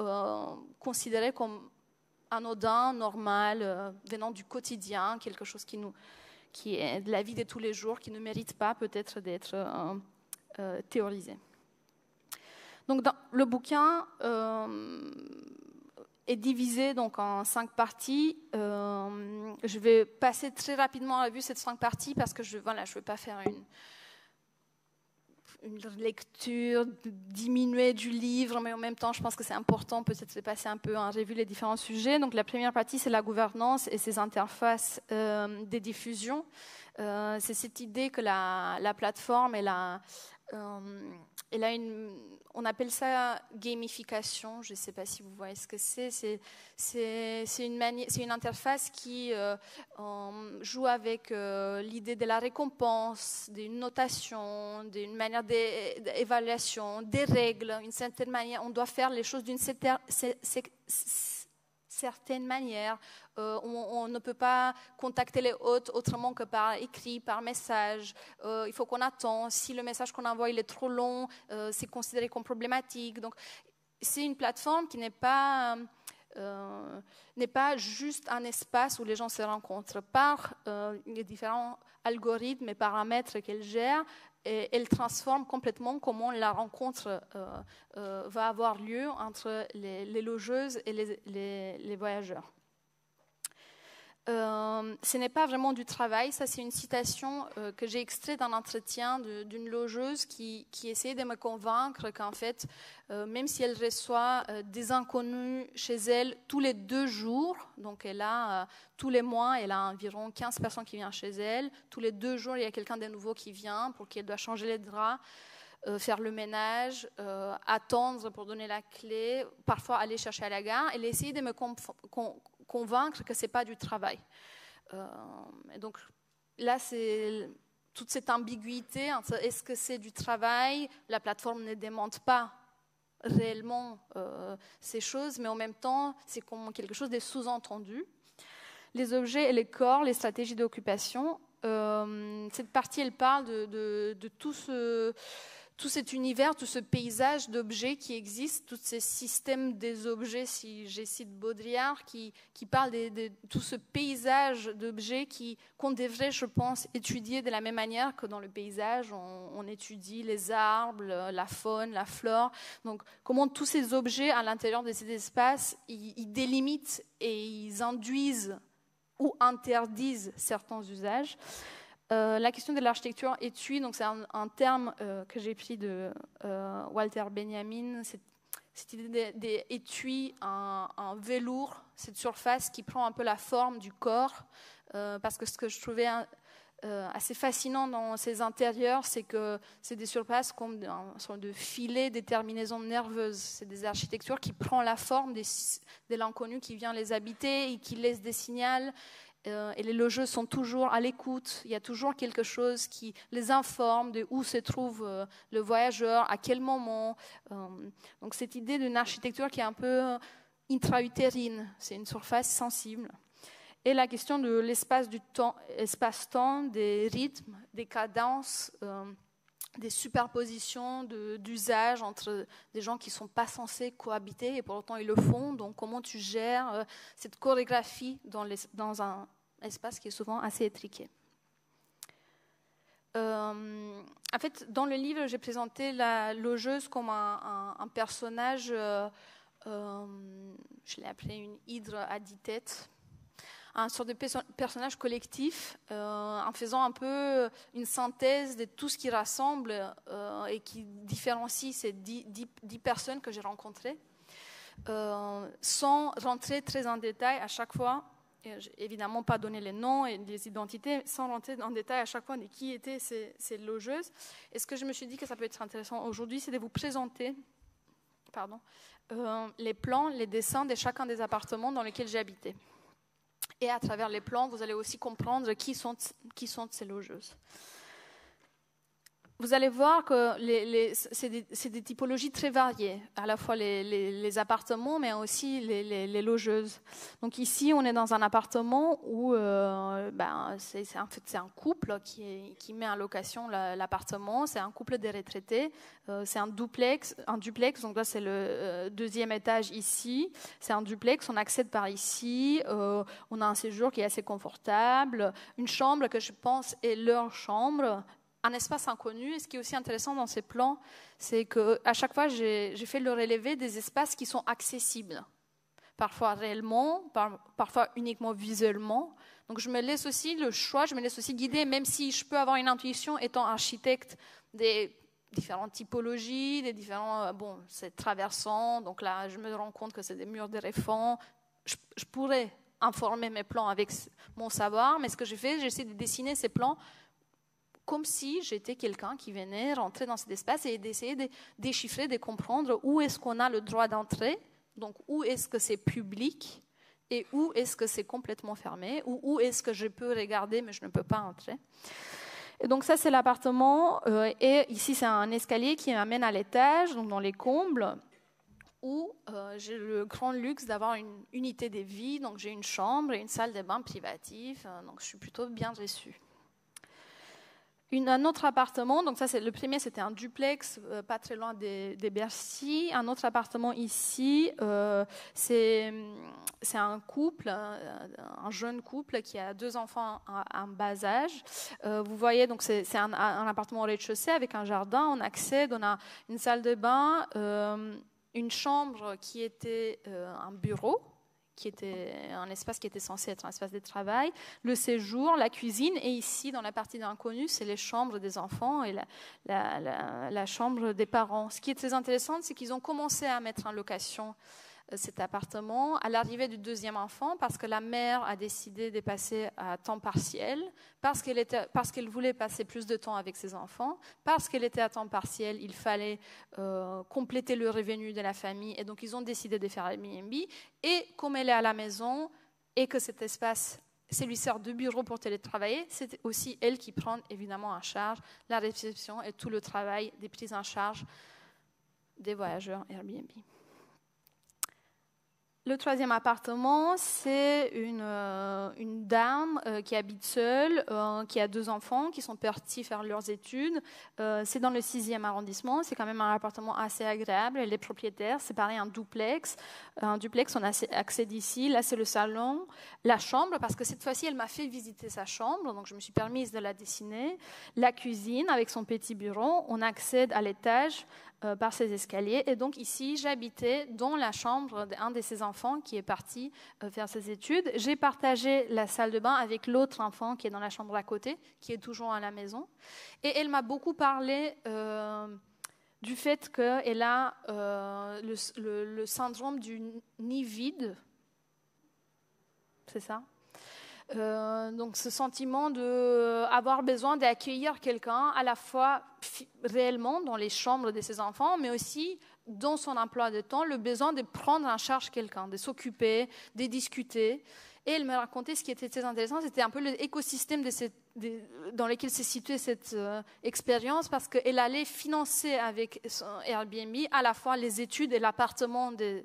S2: considérer comme anodin, normal, venant du quotidien, quelque chose qui est de la vie de tous les jours, qui ne mérite pas peut-être d'être théorisé. Donc le bouquin est divisé donc en 5 parties. Je vais passer très rapidement en revue ces 5 parties parce que je ne vais pas faire une lecture diminuée du livre, mais en même temps, je pense que c'est important peut-être de passer un peu en revue les différents sujets. Donc, la première partie, c'est la gouvernance et ses interfaces de diffusion. C'est cette idée que la plateforme, elle a on appelle ça gamification. Je ne sais pas si vous voyez ce que c'est. C'est une interface qui joue avec l'idée de la récompense, d'une notation, d'une manière d'évaluation, des règles. D'une certaine manière, on doit faire les choses d'une certaine certaine manière. On ne peut pas contacter les hôtes autrement que par écrit, par message. Il faut qu'on attende. Si le message qu'on envoie il est trop long, c'est considéré comme problématique. Donc, c'est une plateforme qui n'est pas juste un espace où les gens se rencontrent. Par les différents algorithmes et paramètres qu'elle gère, et elle transforme complètement comment la rencontre va avoir lieu entre les logeuses et les voyageurs. Ce n'est pas vraiment du travail, ça c'est une citation que j'ai extraite d'un entretien d'une logeuse qui essayait de me convaincre qu'en fait, même si elle reçoit des inconnus chez elle tous les 2 jours, donc elle a tous les mois, elle a environ 15 personnes qui viennent chez elle, tous les 2 jours il y a quelqu'un de nouveau qui vient pour qu'elle doit changer les draps, faire le ménage, attendre pour donner la clé, parfois aller chercher à la gare. Elle essayait de me convaincre que ce n'est pas du travail. Et donc là, c'est toute cette ambiguïté entre est-ce que c'est du travail, la plateforme ne démente pas réellement ces choses, mais en même temps, c'est comme quelque chose de sous-entendu. Les objets et les corps, les stratégies d'occupation, cette partie, elle parle de tout cet univers, tout ce paysage d'objets qui existe, tous ces systèmes des objets, si je cite Baudrillard, qui parle de tout ce paysage d'objets qu'on devrait, je pense, étudier de la même manière que dans le paysage, on étudie les arbres, la faune, la flore. Donc, comment tous ces objets à l'intérieur de cet espace, ils délimitent et ils induisent ou interdisent certains usages. La question de l'architecture étui, donc c'est un terme que j'ai pris de Walter Benjamin, cette idée d'étui, un velours, cette surface qui prend un peu la forme du corps, parce que ce que je trouvais assez fascinant dans ces intérieurs, c'est que c'est des surfaces comme une sorte de filet des terminaisons nerveuses. C'est des architectures qui prennent la forme de l'inconnu qui vient les habiter et qui laisse des signaux. Et les logeurs sont toujours à l'écoute. Il y a toujours quelque chose qui les informe de où se trouve le voyageur, à quel moment. Donc cette idée d'une architecture qui est un peu intra-utérine, c'est une surface sensible. Et la question de l'espace du temps, espace-temps, des rythmes, des cadences, des superpositions d'usages entre des gens qui ne sont pas censés cohabiter et pour autant ils le font. Donc comment tu gères cette chorégraphie dans un espace qui est souvent assez étriqué. En fait, dans le livre, j'ai présenté la logeuse comme un personnage, je l'ai appelé une hydre à 10 têtes, un sorte de personnage collectif, en faisant un peu une synthèse de tout ce qui rassemble et qui différencie ces 10 personnes que j'ai rencontrées, sans rentrer très en détail à chaque fois. Évidemment pas donner les noms et les identités, sans rentrer en détail à chaque fois de qui étaient ces logeuses. Et ce que je me suis dit que ça peut être intéressant aujourd'hui, c'est de vous présenter les plans, les dessins de chacun des appartements dans lesquels j'ai habité. Et à travers les plans, vous allez aussi comprendre qui sont ces logeuses. Vous allez voir que c'est des typologies très variées, à la fois les appartements, mais aussi les logeuses. Donc ici, on est dans un appartement où c'est un couple qui met en location l'appartement. C'est un couple de retraités. C'est un duplex. Donc là, c'est le 2e étage ici. C'est un duplex. On accède par ici. On a un séjour qui est assez confortable. Une chambre que je pense est leur chambre. Un espace inconnu. Et ce qui est aussi intéressant dans ces plans, c'est qu'à chaque fois, j'ai fait le relevé des espaces qui sont accessibles. Parfois réellement, parfois uniquement visuellement. Donc je me laisse aussi le choix, je me laisse aussi guider, même si je peux avoir une intuition, étant architecte, des différentes typologies, des différents... c'est traversant, donc là, je me rends compte que c'est des murs de réfond. Je pourrais informer mes plans avec mon savoir, mais ce que j'ai fait, j'essaie de dessiner ces plans comme si j'étais quelqu'un qui venait rentrer dans cet espace et d'essayer de déchiffrer, de comprendre où est-ce qu'on a le droit d'entrer, donc où est-ce que c'est public et où est-ce que c'est complètement fermé, ou où est-ce que je peux regarder mais je ne peux pas entrer. Et donc ça, c'est l'appartement, et ici, c'est un escalier qui m'amène à l'étage, donc dans les combles, où j'ai le grand luxe d'avoir une unité de vie. Donc j'ai une chambre et une salle de bain privative, donc je suis plutôt bien reçue. Un autre appartement, donc ça c'est le premier, c'était un duplex, pas très loin des Bercy. Un autre appartement ici, c'est un couple, un jeune couple qui a 2 enfants en bas âge. Vous voyez, donc c'est un appartement au rez-de-chaussée avec un jardin. On accède, on a une salle de bain, une chambre qui était un bureau, qui était un espace qui était censé être un espace de travail, le séjour, la cuisine, et ici, dans la partie d'inconnu, c'est les chambres des enfants et la chambre des parents. Ce qui est très intéressant, c'est qu'ils ont commencé à mettre en location cet appartement à l'arrivée du 2e enfant, parce que la mère a décidé de passer à temps partiel, parce qu'elle voulait passer plus de temps avec ses enfants, parce qu'elle était à temps partiel, il fallait compléter le revenu de la famille, et donc ils ont décidé de faire Airbnb. Et comme elle est à la maison et que cet espace, ça lui sert de bureau pour télétravailler, c'est aussi elle qui prend évidemment en charge la réception et tout le travail des prises en charge des voyageurs Airbnb. Le 3e appartement, c'est une dame qui habite seule, qui a 2 enfants, qui sont partis faire leurs études. C'est dans le 6e arrondissement. C'est quand même un appartement assez agréable. Elle est propriétaire. C'est pareil, un duplex. Un duplex, on accède ici. Là, c'est le salon. La chambre, parce que cette fois-ci, elle m'a fait visiter sa chambre. Donc, je me suis permise de la dessiner. La cuisine, avec son petit bureau. On accède à l'étage par ces escaliers. Et donc ici, j'habitais dans la chambre d'un de ses enfants qui est parti faire ses études. J'ai partagé la salle de bain avec l'autre enfant qui est dans la chambre à côté, qui est toujours à la maison. Et elle m'a beaucoup parlé du fait qu'elle a le syndrome du nid vide. C'est ça ? Donc ce sentiment d'avoir besoin d'accueillir quelqu'un à la fois réellement dans les chambres de ses enfants, mais aussi dans son emploi de temps, le besoin de prendre en charge quelqu'un, de s'occuper, de discuter. Et elle me racontait ce qui était très intéressant, c'était un peu l'écosystème dans lequel s'est située cette expérience, parce qu'elle allait financer avec son Airbnb à la fois les études et l'appartement des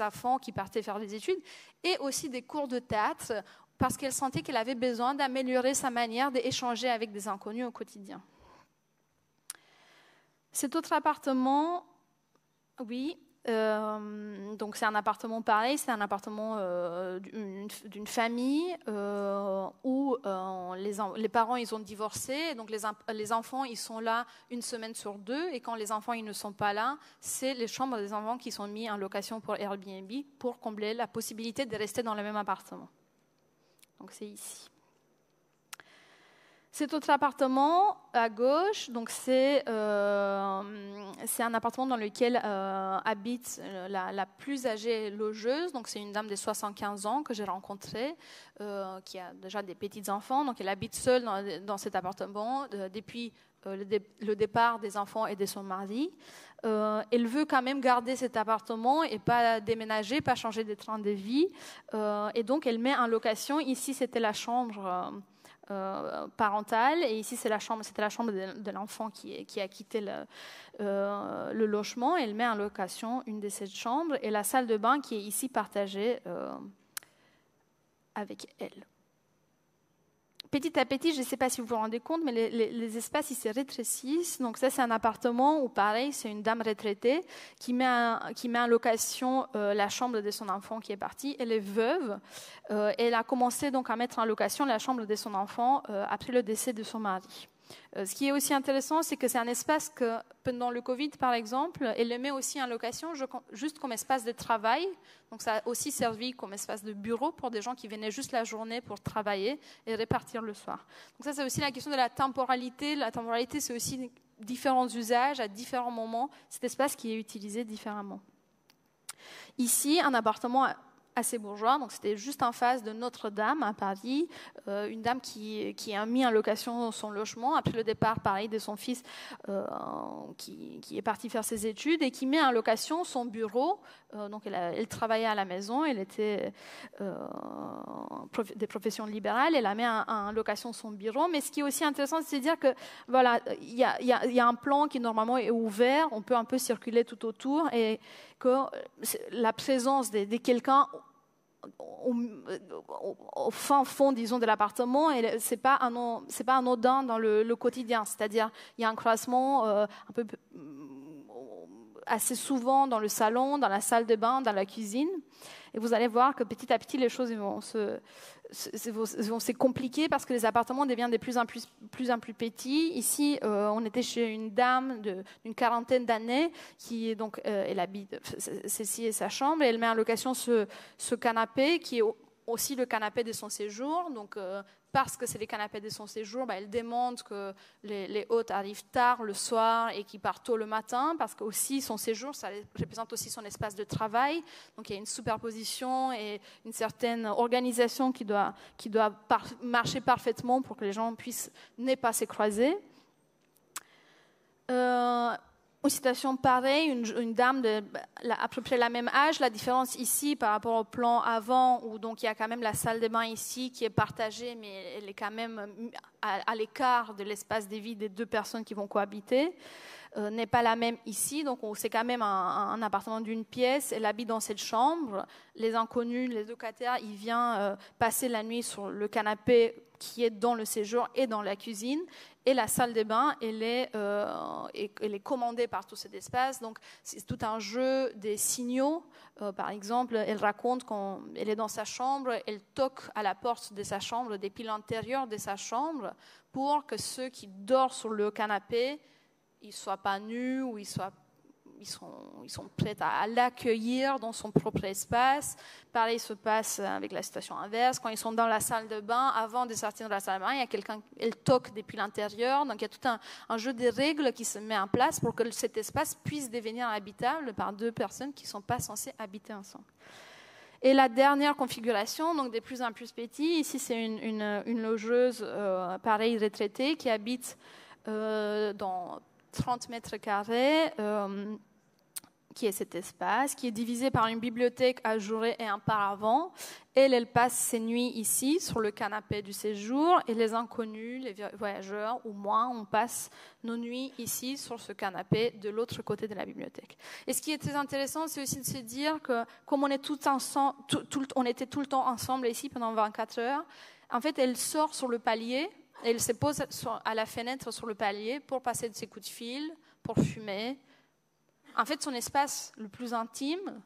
S2: enfants qui partaient faire des études, et aussi des cours de théâtre, parce qu'elle sentait qu'elle avait besoin d'améliorer sa manière d'échanger avec des inconnus au quotidien. Cet autre appartement, oui, donc c'est un appartement pareil, c'est un appartement d'une famille où les parents ils ont divorcé, donc les enfants ils sont là 1 semaine sur 2, et quand les enfants ils ne sont pas là, c'est les chambres des enfants qui sont mises en location pour Airbnb pour combler la possibilité de rester dans le même appartement. Donc c'est ici. Cet autre appartement à gauche, donc c'est un appartement dans lequel habite la plus âgée logeuse. Donc c'est une dame de 75 ans que j'ai rencontrée, qui a déjà des petits enfants. Donc elle habite seule dans cet appartement depuis le départ des enfants et de son mari. Elle veut quand même garder cet appartement et pas déménager, pas changer de train de vie. Et donc elle met en location. Ici c'était la chambre parentale, et ici c'était la chambre de l'enfant qui a quitté le logement. Elle met en location une de ces chambres et la salle de bain qui est ici partagée avec elle. Petit à petit, je ne sais pas si vous vous rendez compte, mais les espaces ils se rétrécissent. Donc ça, c'est un appartement où, pareil, c'est une dame retraitée qui met en location la chambre de son enfant qui est parti. Elle est veuve. Elle a commencé donc à mettre en location la chambre de son enfant après le décès de son mari. Ce qui est aussi intéressant, c'est que c'est un espace que, pendant le Covid, par exemple, elle le met aussi en location juste comme espace de travail. Donc ça a aussi servi comme espace de bureau pour des gens qui venaient juste la journée pour travailler et repartir le soir. Donc ça, c'est aussi la question de la temporalité. La temporalité, c'est aussi différents usages à différents moments. Cet espace qui est utilisé différemment. Ici, un appartement assez bourgeois. Donc c'était juste en face de Notre-Dame à Paris, une dame qui a mis en location son logement après le départ, pareil, de son fils qui est parti faire ses études et qui met en location son bureau. Donc elle travaillait à la maison, elle était des professions libérales, elle a mis en location son bureau. Mais ce qui est aussi intéressant, c'est de dire que voilà, il y a un plan qui normalement est ouvert, on peut un peu circuler tout autour et que la présence de quelqu'un au fin fond, disons, de l'appartement, c'est pas anodin dans le quotidien. C'est-à-dire, il y a un croisement un peu assez souvent dans le salon, dans la salle de bain, dans la cuisine. Et vous allez voir que petit à petit, les choses vont se compliquer parce que les appartements deviennent de plus en plus petits. Ici, on était chez une dame d'une quarantaine d'années qui est donc, elle habite, celle-ci est sa chambre, et elle met en location ce canapé qui est aussi le canapé de son séjour. Donc, parce que c'est les canapés de son séjour, elle demande que les hôtes arrivent tard le soir et qu'ils partent tôt le matin, parce que aussi son séjour, ça représente aussi son espace de travail. Donc il y a une superposition et une certaine organisation qui doit marcher parfaitement pour que les gens puissent ne pas se croiser. Une situation pareille, une dame à peu près la même âge. La différence ici par rapport au plan avant, où donc il y a quand même la salle de bain ici qui est partagée, mais elle est quand même à l'écart de l'espace de vie des deux personnes qui vont cohabiter, n'est pas la même ici. Donc c'est quand même un appartement d'une pièce. Elle habite dans cette chambre. Les inconnus, les locataires, ils viennent passer la nuit sur le canapé qui est dans le séjour et dans la cuisine. Et la salle de bain, elle est commandée par tout cet espace. Donc, c'est tout un jeu des signaux. Par exemple, elle raconte quand elle est dans sa chambre, elle toque à la porte de sa chambre depuis l'intérieur de sa chambre pour que ceux qui dorment sur le canapé, ils ne soient pas nus ou ils sont prêts à l'accueillir dans son propre espace. Pareil se passe avec la situation inverse. Quand ils sont dans la salle de bain, avant de sortir de la salle de bain, il y a quelqu'un qui toque depuis l'intérieur. Donc il y a tout un jeu de règles qui se met en place pour que cet espace puisse devenir habitable par deux personnes qui ne sont pas censées habiter ensemble. Et la dernière configuration, donc des plus en plus petits, ici c'est une logeuse, pareil, retraitée, qui habite dans 30 mètres carrés, qui est cet espace, qui est divisé par une bibliothèque ajourée et un paravent. Elle passe ses nuits ici, sur le canapé du séjour, et les inconnus, les voyageurs, ou moi, on passe nos nuits ici, sur ce canapé, de l'autre côté de la bibliothèque. Et ce qui est très intéressant, c'est aussi de se dire que, comme on était tout le temps ensemble ici pendant 24 heures, en fait, elle sort sur le palier, elle se pose à la fenêtre sur le palier pour passer de ses coups de fil, pour fumer. En fait, son espace le plus intime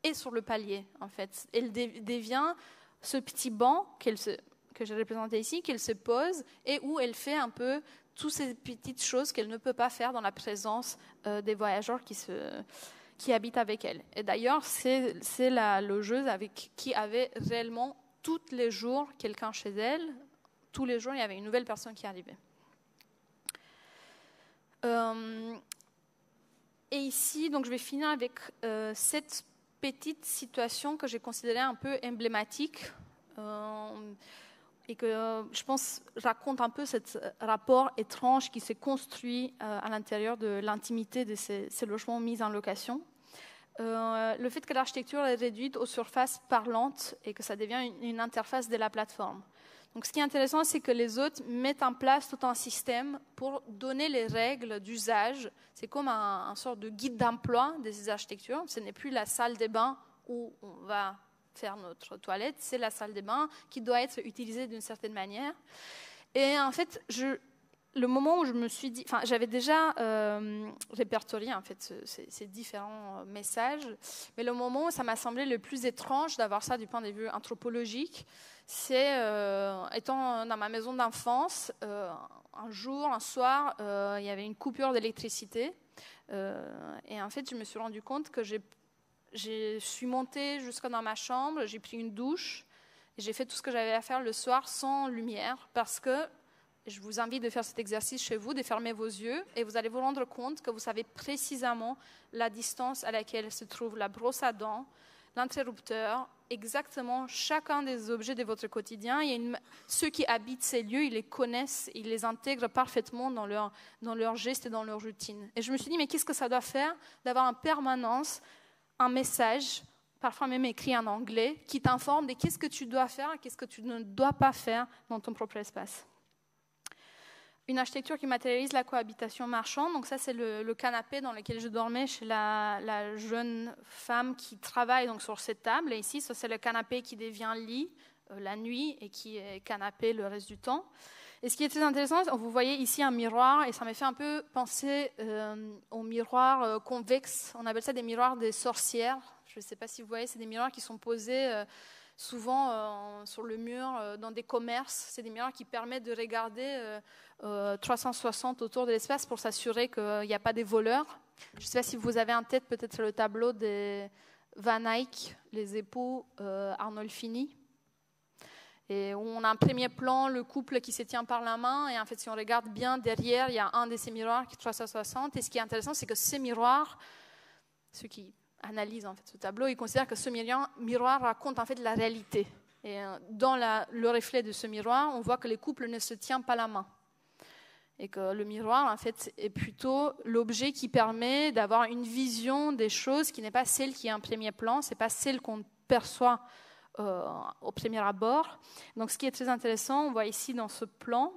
S2: est sur le palier. En fait, elle devient ce petit banc que j'ai représenté ici, qu'elle se pose et où elle fait un peu toutes ces petites choses qu'elle ne peut pas faire dans la présence des voyageurs qui habitent avec elle. Et d'ailleurs, c'est la logeuse qui avait réellement tous les jours quelqu'un chez elle. Tous les jours, il y avait une nouvelle personne qui arrivait. Et ici, donc, je vais finir avec cette petite situation que j'ai considérée un peu emblématique et que, je pense, raconte un peu ce rapport étrange qui s'est construit à l'intérieur de l'intimité de ces logements mis en location. Le fait que l'architecture est réduite aux surfaces parlantes et que ça devient une interface de la plateforme. Donc, ce qui est intéressant, c'est que les hôtes mettent en place tout un système pour donner les règles d'usage. C'est comme un sorte de guide d'emploi de ces architectures. Ce n'est plus la salle de bain où on va faire notre toilette, c'est la salle de bain qui doit être utilisée d'une certaine manière. Et en fait, le moment où je me suis dit, j'avais déjà répertorié en fait ces différents messages, mais le moment où ça m'a semblé le plus étrange d'avoir ça du point de vue anthropologique, c'est étant dans ma maison d'enfance, un soir, il y avait une coupure d'électricité, et en fait, je me suis rendu compte que je suis montée jusqu'à dans ma chambre, j'ai pris une douche, et j'ai fait tout ce que j'avais à faire le soir sans lumière, parce que je vous invite de faire cet exercice chez vous, de fermer vos yeux, et vous allez vous rendre compte que vous savez précisément la distance à laquelle se trouve la brosse à dents, l'interrupteur, exactement chacun des objets de votre quotidien. Ceux qui habitent ces lieux, ils les connaissent, ils les intègrent parfaitement dans leurs gestes et dans leur routine. Et je me suis dit, mais qu'est-ce que ça doit faire d'avoir en permanence un message, parfois même écrit en anglais, qui t'informe de qu'est-ce que tu dois faire et qu'est-ce que tu ne dois pas faire dans ton propre espace. Une architecture qui matérialise la cohabitation marchande. Donc ça, c'est le canapé dans lequel je dormais chez la jeune femme qui travaille donc, sur cette table. Et ici, ça, c'est le canapé qui devient lit la nuit et qui est canapé le reste du temps. Et ce qui est très intéressant, vous voyez ici un miroir, et ça m'a fait un peu penser aux miroirs convexes. On appelle ça des miroirs des sorcières. Je ne sais pas si vous voyez, c'est des miroirs qui sont posés souvent sur le mur dans des commerces. C'est des miroirs qui permettent de regarder 360 autour de l'espace pour s'assurer qu'il n'y a pas des voleurs. Je ne sais pas si vous avez en tête peut-être le tableau des Van Eyck, les époux Arnolfini, et où on a un premier plan, le couple qui se tient par la main, et en fait si on regarde bien derrière, il y a un de ces miroirs qui est 360, et ce qui est intéressant, c'est que ces miroirs, ceux qui analysent en fait ce tableau, ils considèrent que ce miroir raconte en fait la réalité. Et dans le reflet de ce miroir, on voit que les couples ne se tiennent pas la main. Et que le miroir, en fait, est plutôt l'objet qui permet d'avoir une vision des choses qui n'est pas celle qui est en premier plan, ce n'est pas celle qu'on perçoit au premier abord. Donc, ce qui est très intéressant, on voit ici dans ce plan,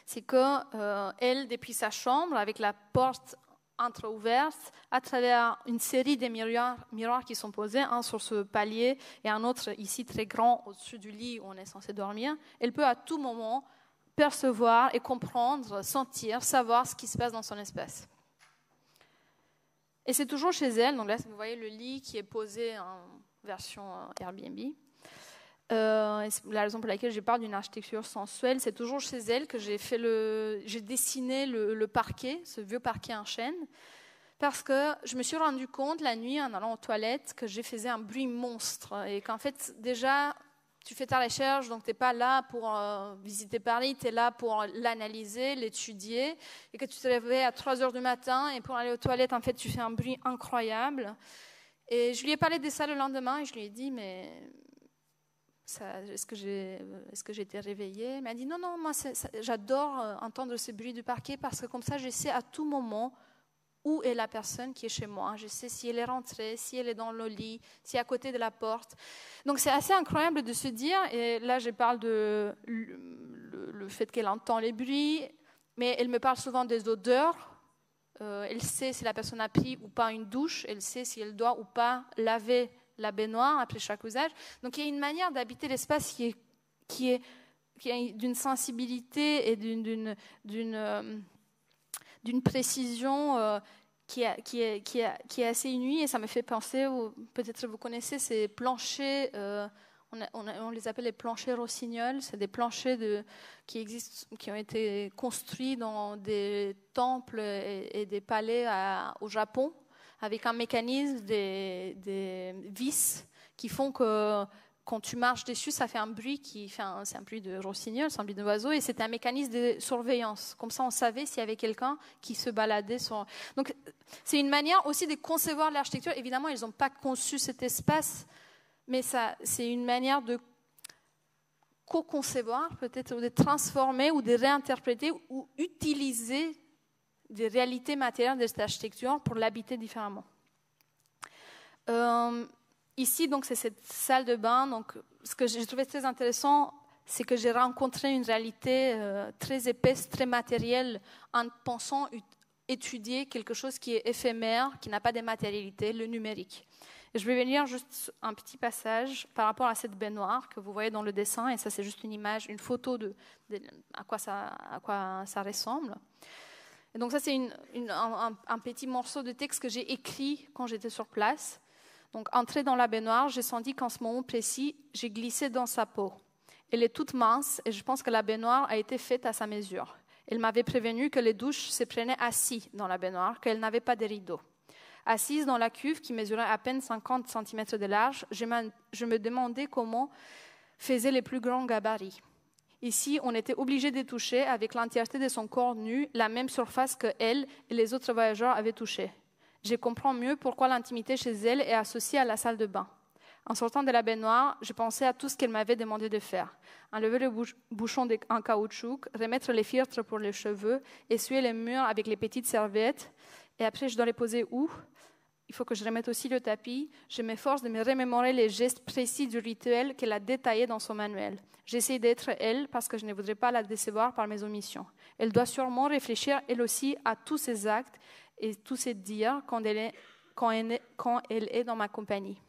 S2: c'est qu'elle, depuis sa chambre, avec la porte entre-ouverte, à travers une série de miroirs qui sont posés, un sur ce palier et un autre ici très grand au-dessus du lit où on est censé dormir, elle peut à tout moment percevoir et comprendre, sentir, savoir ce qui se passe dans son espace. Et c'est toujours chez elle, donc là vous voyez le lit qui est posé en version Airbnb. La raison pour laquelle je parle d'une architecture sensuelle, c'est toujours chez elle que j'ai dessiné le parquet, ce vieux parquet en chêne, parce que je me suis rendu compte la nuit en allant aux toilettes que je faisais un bruit monstre et qu'en fait déjà tu fais ta recherche, donc tu n'es pas là pour visiter Paris, tu es là pour l'analyser, l'étudier, et que tu te réveilles à 3h du matin et pour aller aux toilettes, en fait, tu fais un bruit incroyable. Et je lui ai parlé de ça le lendemain et je lui ai dit, mais est-ce que j'ai été réveillée? Elle m'a dit, non, moi j'adore entendre ce bruit du parquet parce que comme ça, je sais à tout moment où est la personne qui est chez moi. Je sais si elle est rentrée, si elle est dans le lit, si elle est à côté de la porte. Donc c'est assez incroyable de se dire, et là je parle de le fait qu'elle entend les bruits, mais elle me parle souvent des odeurs. Elle sait si la personne a pris ou pas une douche, elle sait si elle doit ou pas laver la baignoire après chaque usage. Donc il y a une manière d'habiter l'espace qui est d'une sensibilité et d'une précision qui est assez inouïe, et ça me fait penser, peut-être vous connaissez ces planchers, on les appelle les planchers Rossignols, c'est des planchers qui existent, qui ont été construits dans des temples et des palais au Japon, avec un mécanisme des vis qui font que quand tu marches dessus, ça fait un bruit c'est un bruit de rossignol, c'est un bruit d'oiseau, et c'était un mécanisme de surveillance. Comme ça, on savait s'il y avait quelqu'un qui se baladait. Donc, c'est une manière aussi de concevoir l'architecture. Évidemment, ils n'ont pas conçu cet espace, mais c'est une manière de co-concevoir, peut-être, ou de transformer, ou de réinterpréter, ou utiliser des réalités matérielles de cette architecture pour l'habiter différemment. Ici, donc, c'est cette salle de bain. Donc, ce que j'ai trouvé très intéressant, c'est que j'ai rencontré une réalité très épaisse, très matérielle, en pensant étudier quelque chose qui est éphémère, qui n'a pas de matérialité, le numérique. Et je vais venir juste un petit passage par rapport à cette baignoire que vous voyez dans le dessin, et ça, c'est juste une image, une photo à quoi ça ressemble. Et donc, ça, c'est un petit morceau de texte que j'ai écrit quand j'étais sur place. Donc, entrée dans la baignoire, j'ai senti qu'en ce moment précis, j'ai glissé dans sa peau. Elle est toute mince et je pense que la baignoire a été faite à sa mesure. Elle m'avait prévenu que les douches se prenaient assis dans la baignoire, qu'elle n'avait pas de rideaux. Assise dans la cuve qui mesurait à peine 50 cm de large, je me demandais comment faisaient les plus grands gabarits. Ici, on était obligé de toucher avec l'entièreté de son corps nu la même surface que elle et les autres voyageurs avaient touché. Je comprends mieux pourquoi l'intimité chez elle est associée à la salle de bain. En sortant de la baignoire, je pensais à tout ce qu'elle m'avait demandé de faire. Enlever le bouchon en caoutchouc, remettre les filtres pour les cheveux, essuyer les murs avec les petites serviettes. Et après, je dois les poser où ? Il faut que je remette aussi le tapis. Je m'efforce de me remémorer les gestes précis du rituel qu'elle a détaillé dans son manuel. J'essaie d'être elle parce que je ne voudrais pas la décevoir par mes omissions. Elle doit sûrement réfléchir, elle aussi, à tous ses actes et tous ses dires quand elle est dans ma compagnie.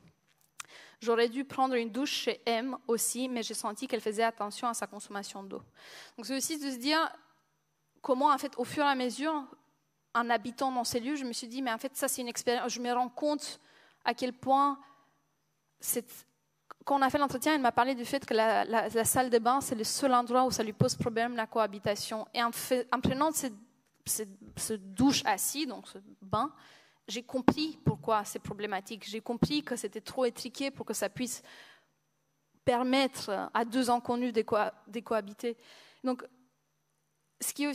S2: J'aurais dû prendre une douche chez M aussi, mais j'ai senti qu'elle faisait attention à sa consommation d'eau. Donc c'est aussi de se dire comment, en fait, au fur et à mesure, en habitant dans ces lieux, je me suis dit, mais en fait, ça c'est une expérience. Je me rends compte à quel point, quand on a fait l'entretien, elle m'a parlé du fait que la salle de bain, c'est le seul endroit où ça lui pose problème, la cohabitation. Et en prenant ce douche assis, donc ce bain, j'ai compris pourquoi c'est problématique. J'ai compris que c'était trop étriqué pour que ça puisse permettre à deux inconnus de cohabiter. Donc, ce qui est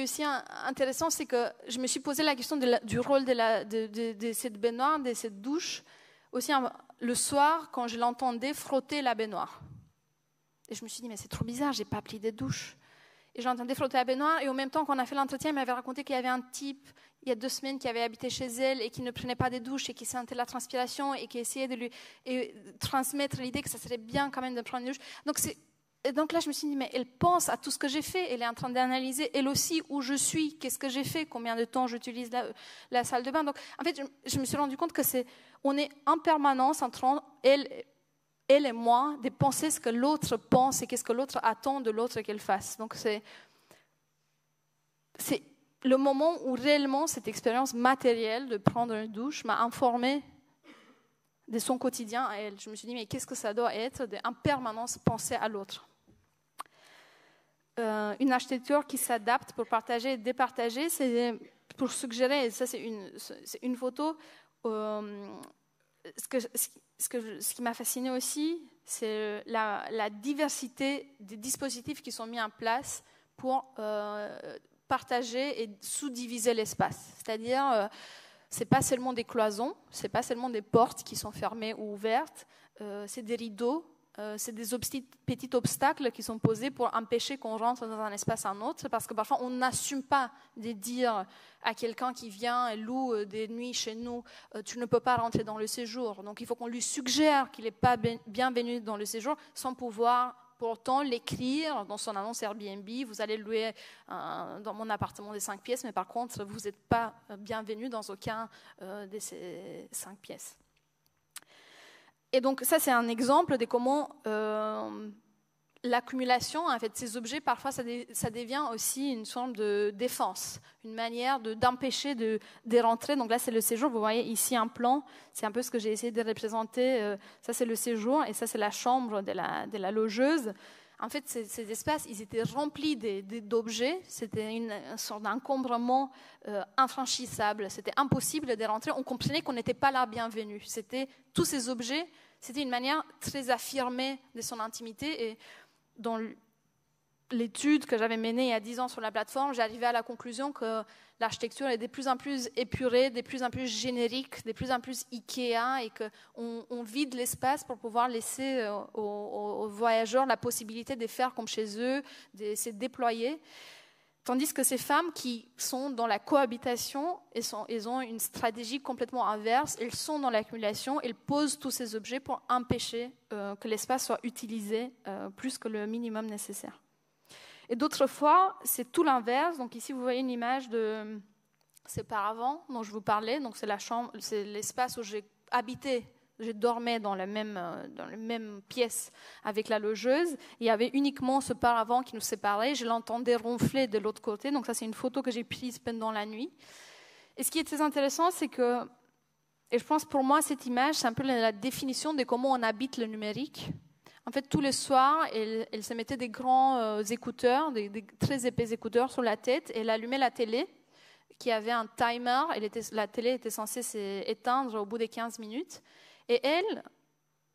S2: aussi intéressant, c'est que je me suis posé la question du rôle de cette baignoire, de cette douche, aussi le soir, quand je l'entendais frotter la baignoire. Et je me suis dit, mais c'est trop bizarre, je n'ai pas appelé de douche. Et j'entendais frotter la baignoire, et en même temps qu'on a fait l'entretien, il m'avait raconté qu'il y avait un type, il y a 2 semaines, qui avait habité chez elle et qui ne prenait pas de douche et qui sentait la transpiration et qui essayait de lui transmettre l'idée que ça serait bien quand même de prendre une douche. Donc là, je me suis dit, mais elle pense à tout ce que j'ai fait, elle est en train d'analyser, elle aussi, où je suis, qu'est-ce que j'ai fait, combien de temps j'utilise la salle de bain. Donc, en fait, je me suis rendu compte on est en permanence en train, elle et moi, de penser ce que l'autre pense et qu'est-ce que l'autre attend de l'autre qu'elle fasse. Donc, c'est le moment où réellement cette expérience matérielle de prendre une douche m'a informée de son quotidien à elle. Je me suis dit, mais qu'est-ce que ça doit être d'en permanence penser à l'autre ? Une architecture qui s'adapte pour partager et départager, c'est pour suggérer, et ça c'est une photo, ce qui m'a fascinée aussi, c'est la diversité des dispositifs qui sont mis en place pour partager et sous-diviser l'espace. C'est-à-dire, ce n'est pas seulement des cloisons, ce n'est pas seulement des portes qui sont fermées ou ouvertes, c'est des rideaux, c'est des petits obstacles qui sont posés pour empêcher qu'on rentre dans un espace à un autre, parce que parfois on n'assume pas de dire à quelqu'un qui vient et loue des nuits chez nous, tu ne peux pas rentrer dans le séjour. Donc il faut qu'on lui suggère qu'il n'est pas bienvenu dans le séjour sans pouvoir pourtant l'écrire dans son annonce Airbnb. Vous allez louer dans mon appartement de 5 pièces, mais par contre vous n'êtes pas bienvenu dans aucun de ces 5 pièces. Et donc ça c'est un exemple de comment l'accumulation, en fait, ces objets, parfois ça devient aussi une forme de défense, une manière d'empêcher de rentrer. Donc là c'est le séjour, vous voyez ici un plan, c'est un peu ce que j'ai essayé de représenter. Ça c'est le séjour et ça c'est la chambre de la logeuse. En fait, ces espaces, ils étaient remplis d'objets. C'était une sorte d'encombrement infranchissable. C'était impossible de rentrer. On comprenait qu'on n'était pas là bienvenue. Tous ces objets, c'était une manière très affirmée de son intimité. Et dans l'étude que j'avais menée il y a 10 ans sur la plateforme, j'arrivais à la conclusion que l'architecture est de plus en plus épurée, de plus en plus générique, de plus en plus Ikea, et qu'on vide l'espace pour pouvoir laisser aux voyageurs la possibilité de faire comme chez eux, de se déployer. Tandis que ces femmes qui sont dans la cohabitation, elles ont une stratégie complètement inverse. Elles sont dans l'accumulation, elles posent tous ces objets pour empêcher que l'espace soit utilisé plus que le minimum nécessaire. Et d'autres fois, c'est tout l'inverse. Donc ici, vous voyez une image de ces paravents dont je vous parlais. Donc c'est la chambre, c'est l'espace où j'ai habité. Je dormais dans la même pièce avec la logeuse. Il y avait uniquement ce paravent qui nous séparait. Je l'entendais ronfler de l'autre côté. Donc ça, c'est une photo que j'ai prise pendant la nuit. Et ce qui est très intéressant, c'est que, et je pense pour moi, cette image, c'est un peu la définition de comment on habite le numérique. En fait, tous les soirs, elle se mettait des grands écouteurs, des très épais écouteurs sur la tête, et elle allumait la télé, qui avait un timer. La télé était censée s'éteindre au bout des 15 minutes. Et elle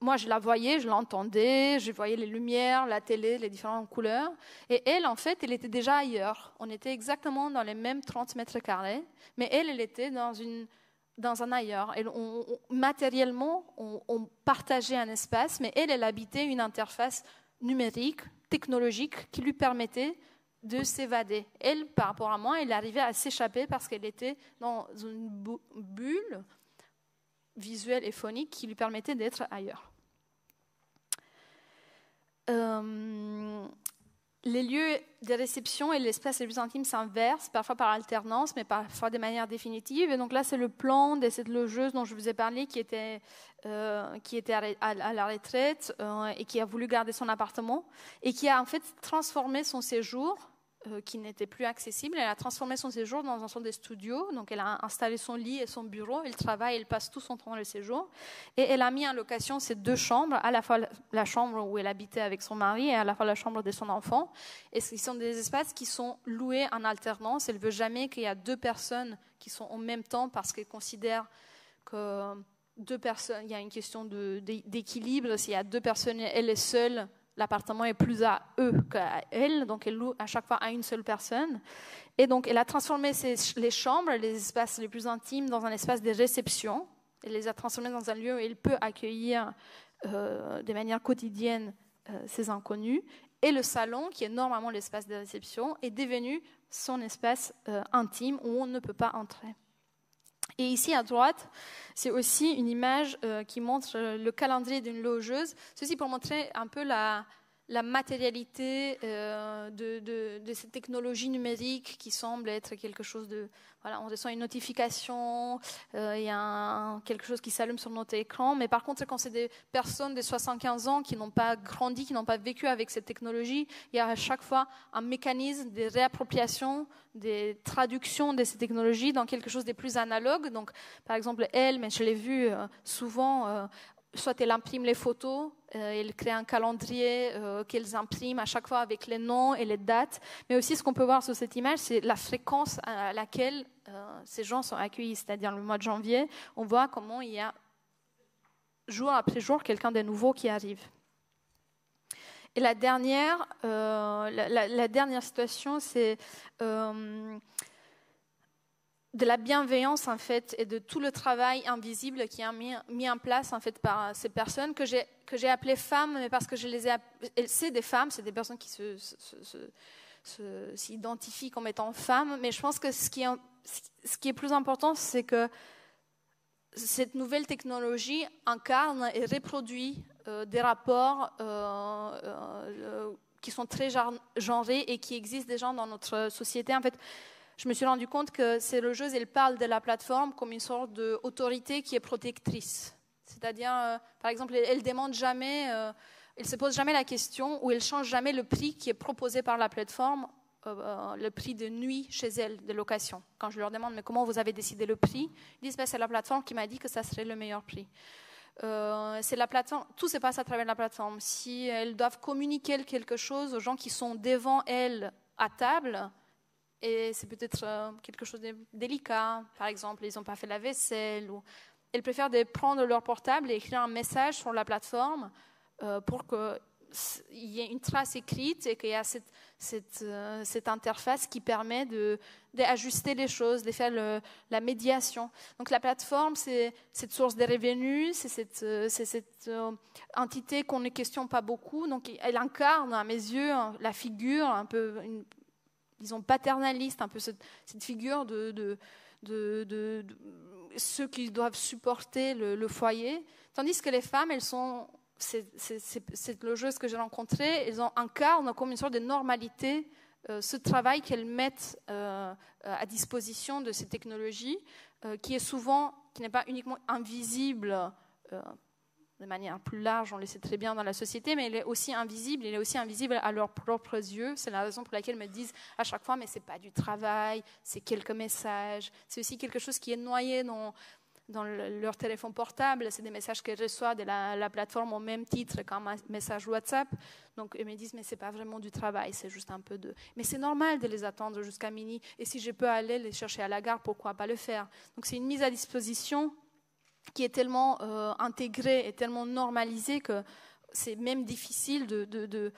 S2: moi, je la voyais, je l'entendais, je voyais les lumières, la télé, les différentes couleurs. Et elle, en fait, elle était déjà ailleurs. On était exactement dans les mêmes 30 mètres carrés, mais elle était dans un ailleurs. Et matériellement, on partageait un espace, mais elle habitait une interface numérique, technologique, qui lui permettait de s'évader. Elle, par rapport à moi, elle arrivait à s'échapper parce qu'elle était dans une bulle visuelle et phonique qui lui permettait d'être ailleurs. Les lieux de réception et l'espace les plus intimes s'inversent, parfois par alternance, mais parfois de manière définitive. Et donc là, c'est le plan de cette logeuse dont je vous ai parlé qui était à la retraite et qui a voulu garder son appartement et qui a en fait transformé son séjour, qui n'était plus accessible. Elle a transformé son séjour dans un sorte de studio. Donc elle a installé son lit et son bureau. Elle travaille, elle passe tout son temps dans le séjour. Et elle a mis en location ces 2 chambres, à la fois la chambre où elle habitait avec son mari et à la fois la chambre de son enfant. Et ce sont des espaces qui sont loués en alternance. Elle ne veut jamais qu'il y ait 2 personnes qui sont en même temps parce qu'elle considère que 2 personnes, il y a une question d'équilibre. S'il y a 2 personnes, elle est seule, l'appartement est plus à eux qu'à elle, donc elle loue à chaque fois à une seule personne. Et donc elle a transformé les chambres, les espaces les plus intimes, dans un espace de réception. Elle les a transformés dans un lieu où elle peut accueillir de manière quotidienne ses inconnus. Et le salon, qui est normalement l'espace de réception, est devenu son espace intime où on ne peut pas entrer. Et ici à droite, c'est aussi une image qui montre le calendrier d'une logeuse. Ceci pour montrer un peu la matérialité de cette technologie numérique qui semble être quelque chose de... Voilà, on reçoit une notification, il y a quelque chose qui s'allume sur notre écran. Mais par contre, quand c'est des personnes de 75 ans qui n'ont pas grandi, qui n'ont pas vécu avec cette technologie, il y a à chaque fois un mécanisme de réappropriation, des traductions de ces technologies dans quelque chose de plus analogue. Donc, par exemple, elle, mais je l'ai vu souvent... soit elle imprime les photos, elle crée un calendrier qu'elles impriment à chaque fois avec les noms et les dates. Mais aussi, ce qu'on peut voir sur cette image, c'est la fréquence à laquelle ces gens sont accueillis. C'est-à-dire le mois de janvier, on voit comment il y a jour après jour quelqu'un de nouveau qui arrive. Et la dernière situation, c'est... de la bienveillance en fait et de tout le travail invisible qui est mis en place en fait par ces personnes que j'ai appelées femmes, mais parce que je les ai c'est des femmes, c'est des personnes qui s'identifient comme étant femmes, mais je pense que ce qui est plus important, c'est que cette nouvelle technologie incarne et reproduit des rapports qui sont très genrés et qui existent déjà dans notre société. En fait, je me suis rendu compte que ces logeuses, elles parlent de la plateforme comme une sorte d'autorité qui est protectrice. C'est-à-dire, par exemple, elles ne demandent jamais, elles ne se posent jamais la question ou elles ne changent jamais le prix qui est proposé par la plateforme, le prix de nuit chez elles, de location. Quand je leur demande, mais comment vous avez décidé le prix, ils disent, c'est la plateforme qui m'a dit que ça serait le meilleur prix. C'est la plateforme, tout se passe à travers la plateforme. Si elles doivent communiquer quelque chose aux gens qui sont devant elles à table, et c'est peut-être quelque chose de délicat, par exemple, ils n'ont pas fait la vaisselle, ou elles préfèrent de prendre leur portable et écrire un message sur la plateforme pour qu'il y ait une trace écrite et qu'il y a cette interface qui permet d'ajuster les choses, de faire la médiation. Donc la plateforme, c'est cette source de revenus, c'est cette entité qu'on ne questionne pas beaucoup. Donc elle incarne, à mes yeux, la figure un peu... disons paternaliste, un peu cette figure de ceux qui doivent supporter le foyer, tandis que les femmes, elles sont, cette logeuse que j'ai rencontrée, elles incarnent comme une sorte de normalité ce travail qu'elles mettent à disposition de ces technologies, qui n'est pas uniquement invisible de manière plus large, on le sait très bien dans la société, mais il est aussi invisible à leurs propres yeux. C'est la raison pour laquelle ils me disent à chaque fois, mais ce n'est pas du travail, c'est quelques messages. C'est aussi quelque chose qui est noyé dans leur téléphone portable. C'est des messages qu'elles reçoivent de la plateforme au même titre qu'un message WhatsApp. Donc ils me disent, mais ce n'est pas vraiment du travail, c'est juste un peu de... Mais c'est normal de les attendre jusqu'à minuit. Et si je peux aller les chercher à la gare, pourquoi pas le faire? Donc c'est une mise à disposition qui est tellement intégrée et tellement normalisée que c'est même difficile de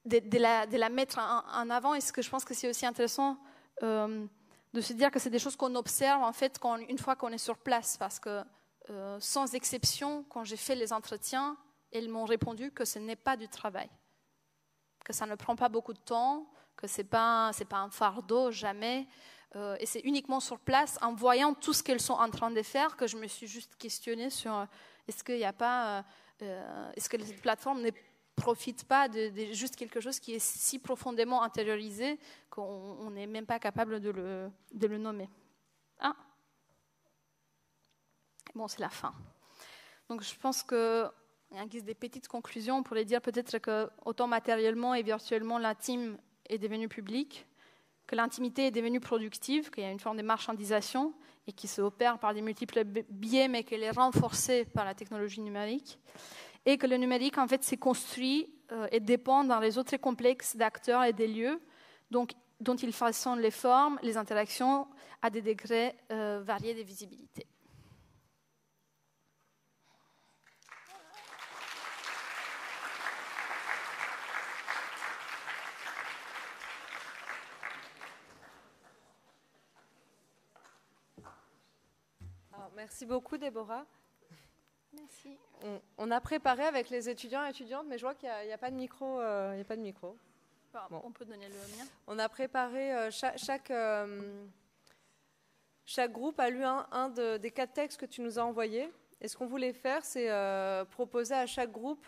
S2: la mettre en avant. Et ce que je pense que c'est aussi intéressant de se dire que c'est des choses qu'on observe en fait une fois qu'on est sur place, parce que sans exception, quand j'ai fait les entretiens, elles m'ont répondu que ce n'est pas du travail, que ça ne prend pas beaucoup de temps, que c'est pas un fardeau, jamais. Et c'est uniquement sur place, en voyant tout ce qu'elles sont en train de faire, que je me suis juste questionnée sur est-ce qu'il n'y a pas, est-ce que cette plateforme ne profite pas de juste quelque chose qui est si profondément intériorisé qu'on n'est même pas capable de le nommer. Ah. Bon, c'est la fin. Donc je pense que, en guise des petites conclusions, on pourrait dire peut-être que autant matériellement et virtuellement, l'intime est devenu public, que l'intimité est devenue productive, qu'il y a une forme de marchandisation et qui se opère par des multiples biais, mais qu'elle est renforcée par la technologie numérique, et que le numérique, en fait, s'est construit et dépend d'un réseau très complexe d'acteurs et des lieux, donc, dont il façonne les formes, les interactions à des degrés variés de visibilité.
S1: Alors, merci beaucoup, Déborah.
S2: Merci.
S1: On a préparé avec les étudiants et étudiantes, mais je vois qu'il n'y a pas de micro.
S2: Bon. On peut donner le mien.
S1: On a préparé, chaque groupe a lu un des 4 textes que tu nous as envoyés. Et ce qu'on voulait faire, c'est proposer à chaque groupe,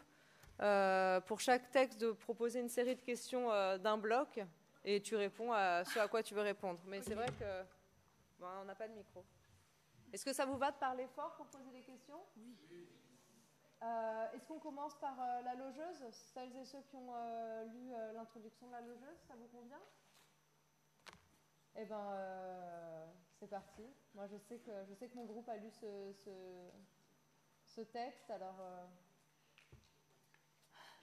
S1: pour chaque texte, de proposer une série de questions d'un bloc. Et tu réponds à ce à quoi tu veux répondre. Mais c'est vrai que on n'a pas de micro. Est-ce que ça vous va de parler fort pour poser des questions? Oui. Est-ce qu'on commence par la logeuse? Celles et ceux qui ont lu l'introduction de la logeuse, ça vous convient? Eh bien, c'est parti. Moi, je sais que mon groupe a lu ce texte. Alors,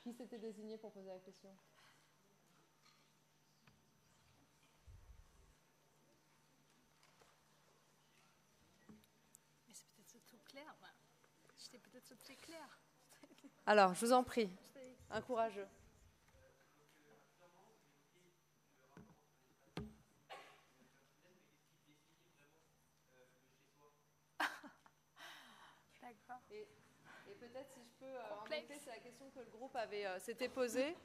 S1: qui s'était désigné pour poser la question?
S2: J'étais peut-être très claire.
S1: Alors, je vous en prie, un courageux.
S2: D'accord.
S1: Et peut-être si je peux, en effet, c'est la question que le groupe s'était posée.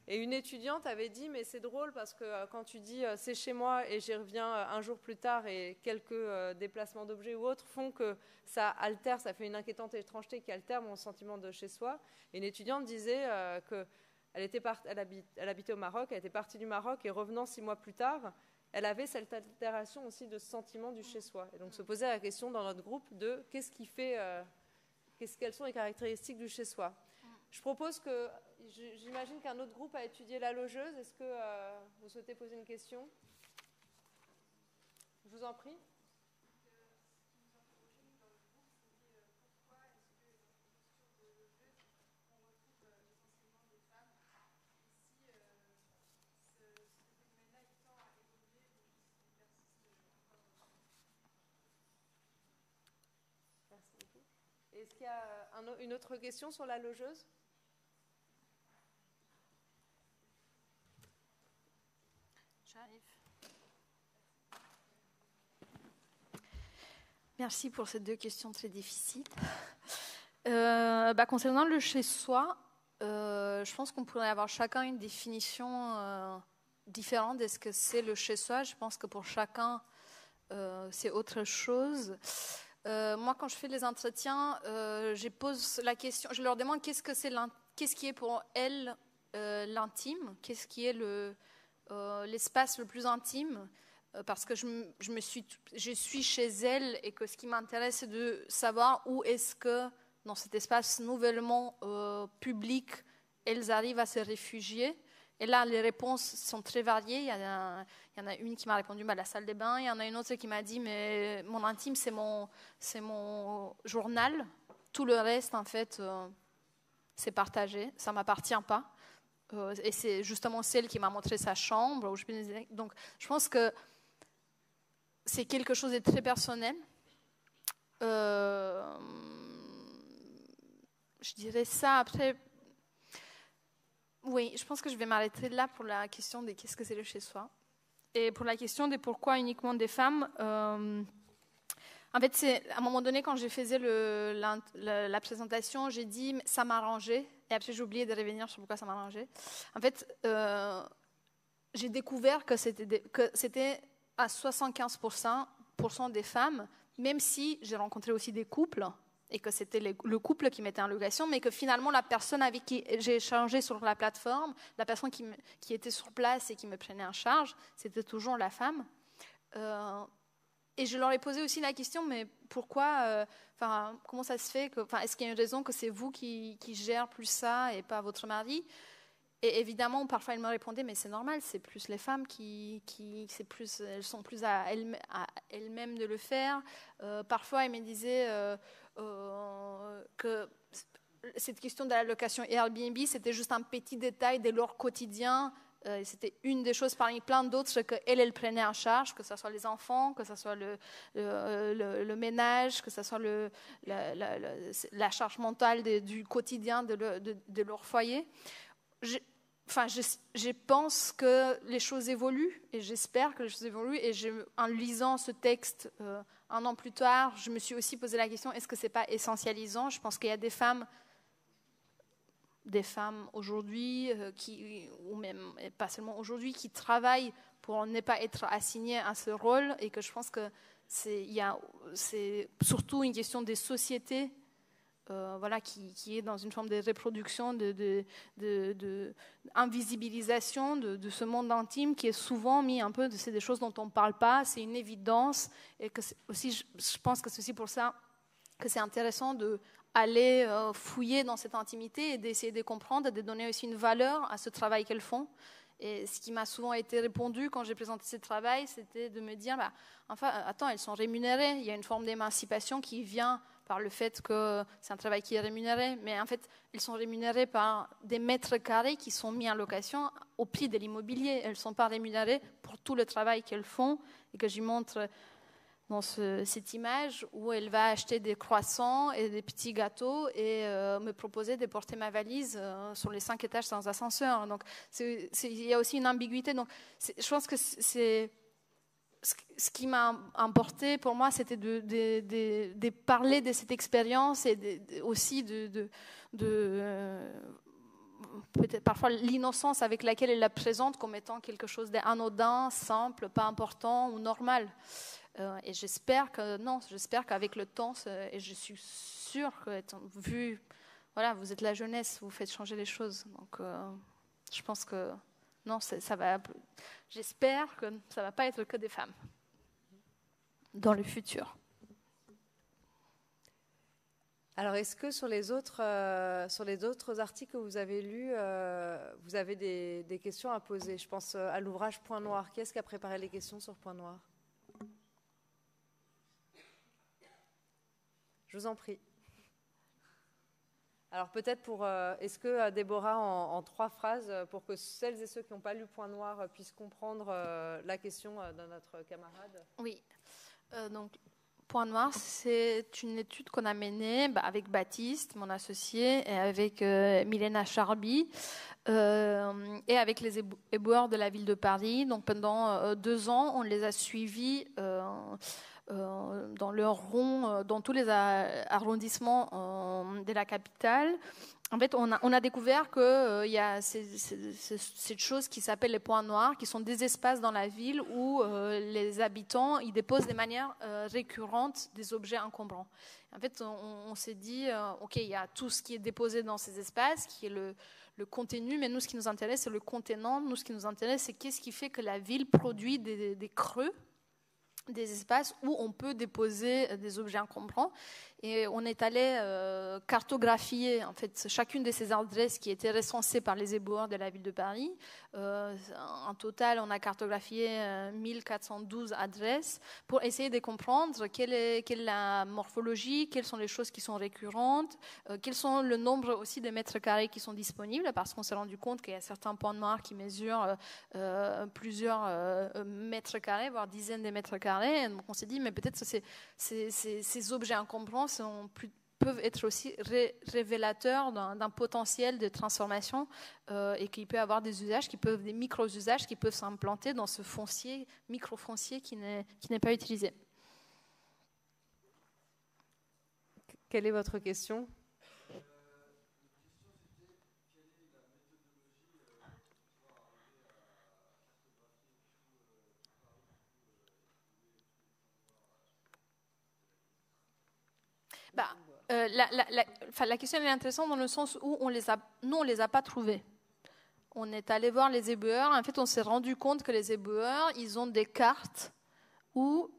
S1: Et une étudiante avait dit, mais c'est drôle parce que quand tu dis c'est chez moi et j'y reviens un jour plus tard et quelques déplacements d'objets ou autres font que ça altère, ça fait une inquiétante étrangeté qui altère mon sentiment de chez soi. Et une étudiante disait elle habitait au Maroc, elle était partie du Maroc et revenant 6 mois plus tard, elle avait cette altération aussi de ce sentiment du chez soi. Et donc se posait la question dans notre groupe de qu'est-ce qui fait... quelles sont les caractéristiques du chez-soi. Je propose que, j'imagine qu'un autre groupe a étudié la logeuse. Est-ce que vous souhaitez poser une question? Je vous en prie. Est-ce qu'il y a une autre question sur la logeuse?
S2: J'arrive. Merci pour ces 2 questions très difficiles. Concernant le chez-soi, je pense qu'on pourrait avoir chacun une définition différente de ce que c'est le chez-soi. Je pense que pour chacun, c'est autre chose. Moi, quand je fais les entretiens, je pose la question, je leur demande qu'est-ce qui est pour elles l'intime, qu'est-ce qui est l'espace le plus intime, parce que je suis chez elles et que ce qui m'intéresse, c'est de savoir où est-ce que, dans cet espace nouvellement public, elles arrivent à se réfugier. Et là, les réponses sont très variées. Il y en a une qui m'a répondu la salle des bains. Il y en a une autre qui m'a dit mais mon intime, c'est mon journal. Tout le reste, en fait, c'est partagé. Ça ne m'appartient pas. Et c'est justement celle qui m'a montré sa chambre. Donc, je pense que c'est quelque chose de très personnel. Je dirais ça. Après, oui, je pense que je vais m'arrêter là pour la question de qu'est-ce que c'est le chez-soi. Et pour la question de pourquoi uniquement des femmes, en fait, c'est à un moment donné, quand je faisais la présentation, j'ai dit ça m'arrangeait. Et après, j'ai oublié de revenir sur pourquoi ça m'arrangeait. En fait, j'ai découvert que c'était à 75% des femmes, même si j'ai rencontré aussi des couples, et que c'était le couple qui mettait en location, mais que finalement, la personne avec qui j'ai échangé sur la plateforme, la personne qui était sur place et qui me prenait en charge, c'était toujours la femme. Et je leur ai posé aussi la question, mais pourquoi, comment ça se fait est-ce qu'il y a une raison que c'est vous qui gère plus ça et pas votre mari? Et évidemment, parfois, ils me répondaient, mais c'est normal, c'est plus les femmes elles sont plus à elles-mêmes de le faire. Parfois, ils me disaient que cette question de la location Airbnb, c'était juste un petit détail de leur quotidien. C'était une des choses parmi plein d'autres qu'elle prenait en charge, que ce soit les enfants, que ce soit le ménage, que ce soit la charge mentale du quotidien de leur foyer. Je pense que les choses évoluent et j'espère que les choses évoluent. Et en lisant ce texte 1 an plus tard, je me suis aussi posé la question, est-ce que ce n'est pas essentialisant? Je pense qu'il y a des femmes aujourd'hui, ou même pas seulement aujourd'hui, qui travaillent pour ne pas être assignées à ce rôle, et que je pense que c'est surtout une question des sociétés qui est dans une forme de reproduction, d'invisibilisation de ce monde intime qui est souvent mis un peu, c'est des choses dont on ne parle pas, c'est une évidence, et que aussi, je pense que c'est aussi pour ça que c'est intéressant d'aller fouiller dans cette intimité et d'essayer de comprendre, de donner aussi une valeur à ce travail qu'elles font. Et ce qui m'a souvent été répondu quand j'ai présenté ce travail, c'était de me dire, attends, elles sont rémunérées, il y a une forme d'émancipation qui vient par le fait que c'est un travail qui est rémunéré, mais en fait, elles sont rémunérées par des mètres carrés qui sont mis en location au prix de l'immobilier. Elles ne sont pas rémunérées pour tout le travail qu'elles font, et que j'y montre dans cette image où elle va acheter des croissants et des petits gâteaux et me proposer de porter ma valise sur les 5 étages sans ascenseur. Donc, il y a aussi une ambiguïté. Donc, je pense que ce qui m'a importé pour moi, c'était de parler de cette expérience et aussi peut-être parfois l'innocence avec laquelle elle la présente comme étant quelque chose d'anodin, simple, pas important ou normal. Et j'espère qu'avec le temps, et je suis sûre que vous êtes la jeunesse, vous faites changer les choses. Donc, je pense que non, j'espère que ça ne va pas être que des femmes dans le futur.
S1: Alors, est-ce que sur les autres articles que vous avez lus, vous avez des questions à poser? Je pense à l'ouvrage Point Noir. Qui est-ce qui a préparé les questions sur Point Noir? Je vous en prie. Alors peut-être est-ce que Déborah, en 3 phrases, pour que celles et ceux qui n'ont pas lu Point Noir puissent comprendre la question de notre camarade?
S2: Oui. Donc, Point Noir, c'est une étude qu'on a menée avec Baptiste, mon associé, et avec Milena Charby, et avec les éboueurs de la ville de Paris. Donc pendant 2 ans, on les a suivis dans leur rond, dans tous les arrondissements de la capitale. En fait, on a découvert qu'il y a cette chose qui s'appelle les points noirs, qui sont des espaces dans la ville où les habitants ils déposent de manière récurrente des objets encombrants. En fait, on s'est dit, OK, il y a tout ce qui est déposé dans ces espaces, qui est le contenu, mais nous, ce qui nous intéresse, c'est le contenant. Nous, ce qui nous intéresse, c'est qu'est-ce qui fait que la ville produit des creux, des espaces où on peut déposer des objets encombrants. et on est allé cartographier en fait chacune de ces adresses qui étaient recensées par les éboueurs de la ville de Paris. En total, on a cartographié 1412 adresses pour essayer de comprendre quelle est la morphologie, quelles sont les choses qui sont récurrentes, quels sont le nombre aussi de mètres carrés qui sont disponibles, parce qu'on s'est rendu compte qu'il y a certains points noirs qui mesurent plusieurs mètres carrés, voire dizaines de mètres carrés. Et donc on s'est dit, mais peut-être que ces objets encombrants peuvent être aussi révélateurs d'un potentiel de transformation et qu'il peut avoir des usages, des micro-usages qui peuvent s'implanter dans ce foncier, micro-foncier qui n'est pas utilisé.
S1: Quelle est votre question ?
S2: La question est intéressante dans le sens où nous, on les a pas trouvés. On est allé voir les éboueurs. En fait, on s'est rendu compte que les éboueurs, ils ont des cartes où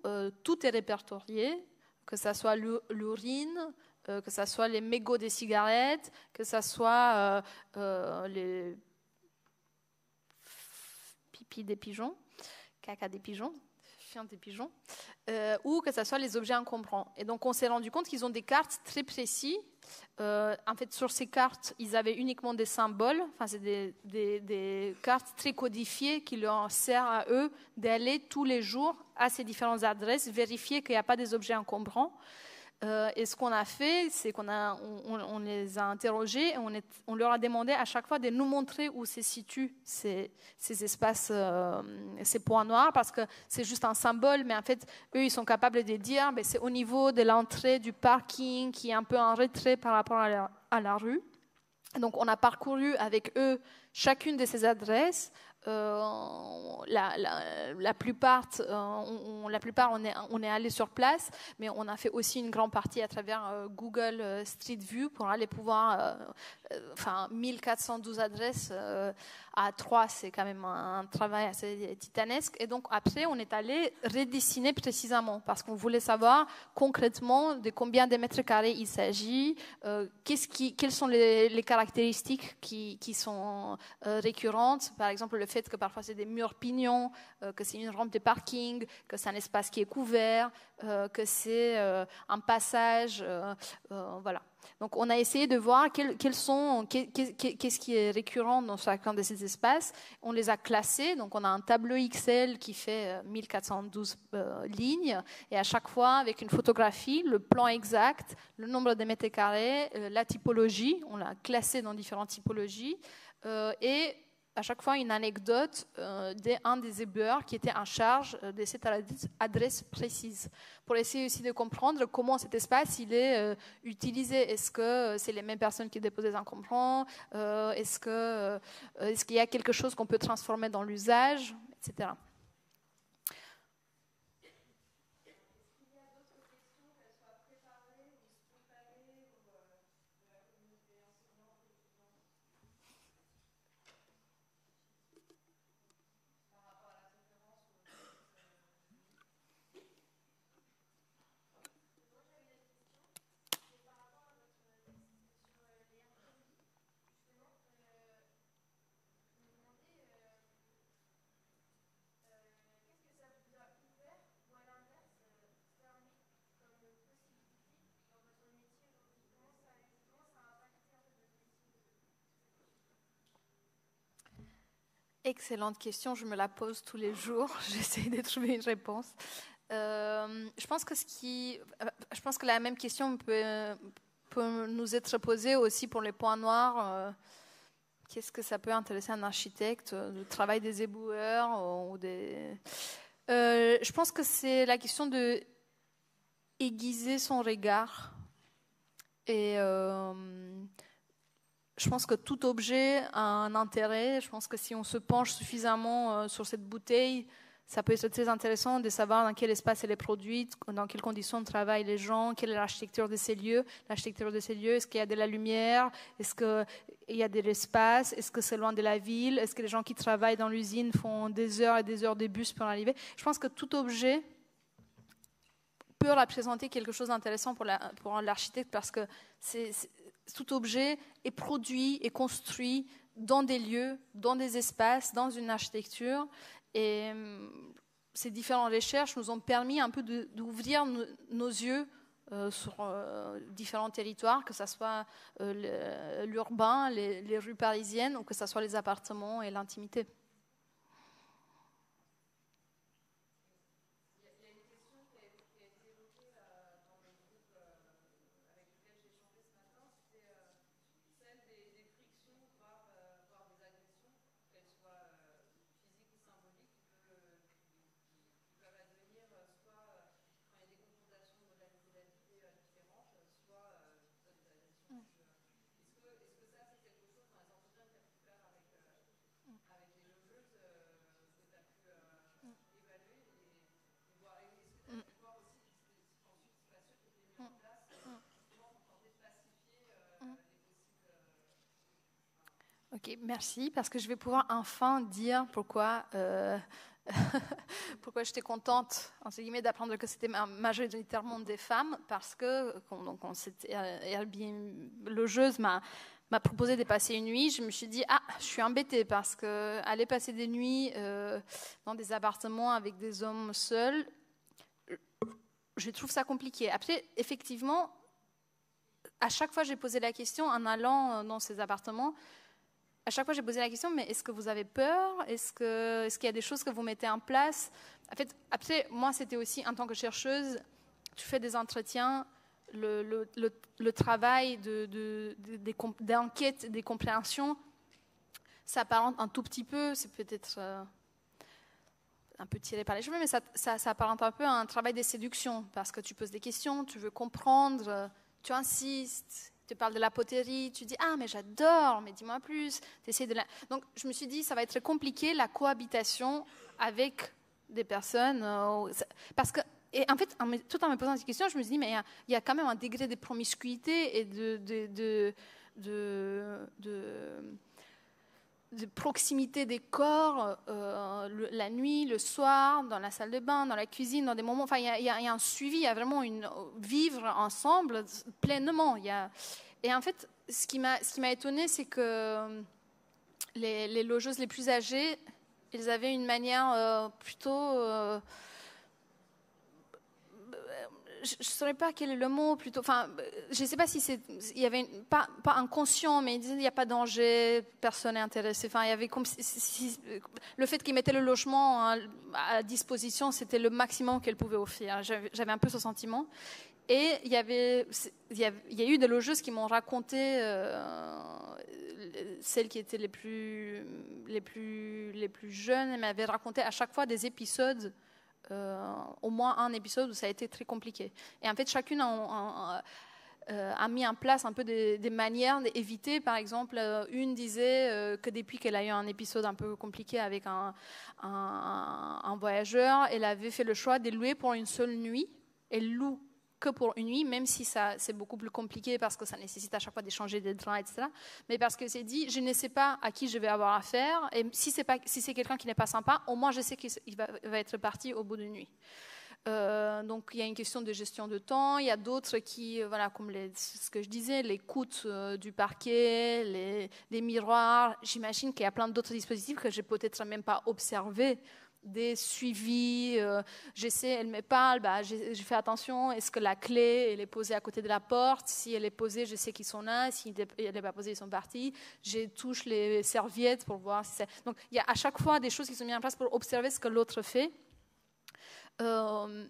S2: tout est répertorié, que ça soit l'urine, que ça soit les mégots des cigarettes, que ça soit les pipi des pigeons, caca des pigeons, fientes des pigeons, ou que ce soit les objets encombrants. Et donc, on s'est rendu compte qu'ils ont des cartes très précises. En fait, sur ces cartes, ils avaient uniquement des symboles. Enfin, c'est des cartes très codifiées qui leur servent à eux d'aller tous les jours à ces différentes adresses, vérifier qu'il n'y a pas des objets encombrants. Et ce qu'on a fait, c'est on les a interrogés et on leur a demandé à chaque fois de nous montrer où se situent ces espaces, ces points noirs, parce que c'est juste un symbole, mais en fait, eux, ils sont capables de dire que c'est au niveau de l'entrée du parking qui est un peu en retrait par rapport à la rue. Donc, on a parcouru avec eux chacune de ces adresses. La plupart, on est allé sur place, mais on a fait aussi une grande partie à travers Google Street View pour aller pouvoir, 1412 adresses à 3, c'est quand même un travail assez titanesque. Et donc après, on est allé redessiner précisément parce qu'on voulait savoir concrètement de combien de mètres carrés il s'agit, quelles sont les caractéristiques qui sont récurrentes. Par exemple, le fait que parfois c'est des murs pignons, que c'est une rampe de parking, que c'est un espace qui est couvert, que c'est un passage, voilà. Donc, on a essayé de voir qu'est-ce qui est récurrent dans chacun de ces espaces. On les a classés. Donc, on a un tableau Excel qui fait 1412 lignes. Et à chaque fois, avec une photographie, le plan exact, le nombre de mètres carrés, la typologie. On l'a classé dans différentes typologies. Et à chaque fois, une anecdote d'un des éboueurs qui était en charge de cette adresse précise, pour essayer aussi de comprendre comment cet espace il est utilisé. Est-ce que c'est les mêmes personnes qui déposent des encombrants, est-ce qu'il y a quelque chose qu'on peut transformer dans l'usage, etc. Excellente question, je me la pose tous les jours, j'essaie de trouver une réponse. Je pense que la même question peut nous être posée aussi pour les points noirs. Qu'est-ce que ça peut intéresser un architecte, le travail des éboueurs je pense que c'est la question de aiguiser son regard et je pense que tout objet a un intérêt. Je pense que si on se penche suffisamment sur cette bouteille, ça peut être très intéressant de savoir dans quel espace elle est produite, dans quelles conditions travaillent les gens, quelle est l'architecture de ces lieux. L'architecture de ces lieux, est-ce qu'il y a de la lumière? Est-ce qu'il y a de l'espace? Est-ce que c'est loin de la ville? Est-ce que les gens qui travaillent dans l'usine font des heures et des heures de bus pour arriver? Je pense que tout objet peut représenter quelque chose d'intéressant pour l'architecte parce que tout objet est produit et construit dans des lieux, dans des espaces, dans une architecture. Et ces différentes recherches nous ont permis un peu d'ouvrir nos yeux sur différents territoires, que ce soit l'urbain, les rues parisiennes, ou que ce soit les appartements et l'intimité. Ok, merci, parce que je vais pouvoir enfin dire pourquoi j'étais contente, entre guillemets, d'apprendre que c'était majoritairement des femmes, parce que quand cette Airbnb logeuse m'a proposé de passer une nuit, je me suis dit, je suis embêtée, parce qu'aller passer des nuits dans des appartements avec des hommes seuls, je trouve ça compliqué. Après, effectivement, à chaque fois j'ai posé la question en allant dans ces appartements. À chaque fois, j'ai posé la question, mais est-ce que vous avez peur ? Est-ce qu'il y a des choses que vous mettez en place ? En fait, après, moi, c'était aussi, en tant que chercheuse, tu fais des entretiens, le travail d'enquête, des compréhensions, ça apparente un tout petit peu, c'est peut-être un peu tiré par les cheveux, mais ça apparente un peu à un travail de séduction, parce que tu poses des questions, tu veux comprendre, tu insistes. Tu parles de la poterie, tu dis « Ah, mais j'adore, mais dis-moi plus. » Donc, je me suis dit, ça va être compliqué, la cohabitation avec des personnes. Parce que, et en fait, tout en me posant cette question, je me suis dit, mais il y a quand même un degré de promiscuité et de proximité des corps, la nuit, le soir, dans la salle de bain, dans la cuisine, dans des moments. Enfin, il y a un suivi, il y a vraiment vivre ensemble pleinement. Et en fait, ce qui m'a étonnée, c'est que les logeuses les plus âgées, elles avaient une manière plutôt je ne saurais pas quel est le mot plutôt. Enfin, je ne sais pas si il y avait pas inconscient, mais il disait il n'y a pas de danger, personne n'est intéressé. Enfin, il y avait comme le fait qu'ils mettaient le logement à disposition, c'était le maximum qu'elles pouvaient offrir. J'avais un peu ce sentiment. Et il y a eu des logeuses qui m'ont raconté, celles qui étaient les plus jeunes, elles m'avaient raconté à chaque fois des épisodes. Au moins un épisode où ça a été très compliqué. Et en fait, chacune a mis en place un peu des manières d'éviter. Par exemple, une disait que depuis qu'elle a eu un épisode un peu compliqué avec un voyageur, elle avait fait le choix de louer pour une seule nuit. Elle loue que pour une nuit, même si c'est beaucoup plus compliqué parce que ça nécessite à chaque fois d'échanger des draps, etc. Mais parce que c'est dit, je ne sais pas à qui je vais avoir affaire, et si c'est quelqu'un qui n'est pas sympa, au moins je sais qu'il va être parti au bout d'une nuit. Donc il y a une question de gestion de temps, il y a d'autres qui, voilà, comme ce que je disais, les coûts du parquet, les miroirs, j'imagine qu'il y a plein d'autres dispositifs que je n'ai peut-être même pas observés, des suivis, elle me parle, je fais attention, est-ce que la clé elle est posée à côté de la porte, si elle est posée, je sais qu'ils sont là, si elle n'est pas posée, ils sont partis, je touche les serviettes pour voir si c'est... Donc il y a à chaque fois des choses qui sont mises en place pour observer ce que l'autre fait.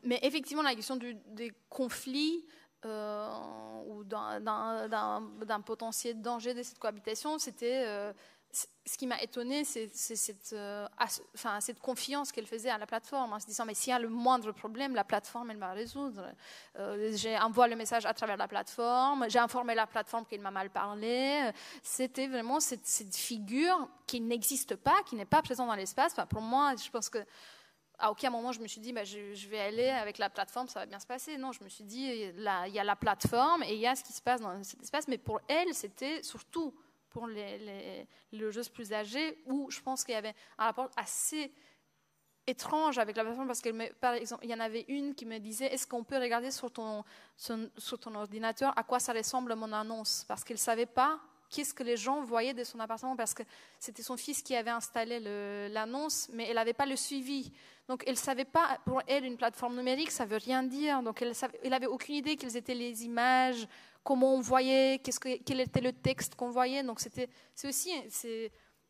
S2: Mais effectivement, la question des conflits ou d'un potentiel danger de cette cohabitation, c'était... ce qui m'a étonnée, c'est cette confiance qu'elle faisait à la plateforme, en se disant, mais s'il y a le moindre problème, la plateforme, elle va résoudre. J'envoie le message à travers la plateforme, j'ai informé la plateforme qu'il m'a mal parlé. C'était vraiment cette figure qui n'existe pas, qui n'est pas présente dans l'espace. Enfin, pour moi, je pense que à aucun moment je me suis dit je vais aller avec la plateforme, ça va bien se passer. Non, je me suis dit il y a la plateforme et il y a ce qui se passe dans cet espace. Mais pour elle, c'était surtout pour les logeuses plus âgées, où je pense qu'il y avait un rapport assez étrange avec la plateforme parce que, par exemple, il y en avait une qui me disait est-ce qu'on peut regarder sur ton ordinateur à quoi ça ressemble mon annonce, parce qu'elle ne savait pas qu'est-ce que les gens voyaient de son appartement, parce que c'était son fils qui avait installé l'annonce, mais elle n'avait pas le suivi. Donc elle ne savait pas, pour elle, une plateforme numérique, ça ne veut rien dire. Donc elle n'avait aucune idée quelles étaient les images, comment on voyait, quel était le texte qu'on voyait. Donc c'est aussi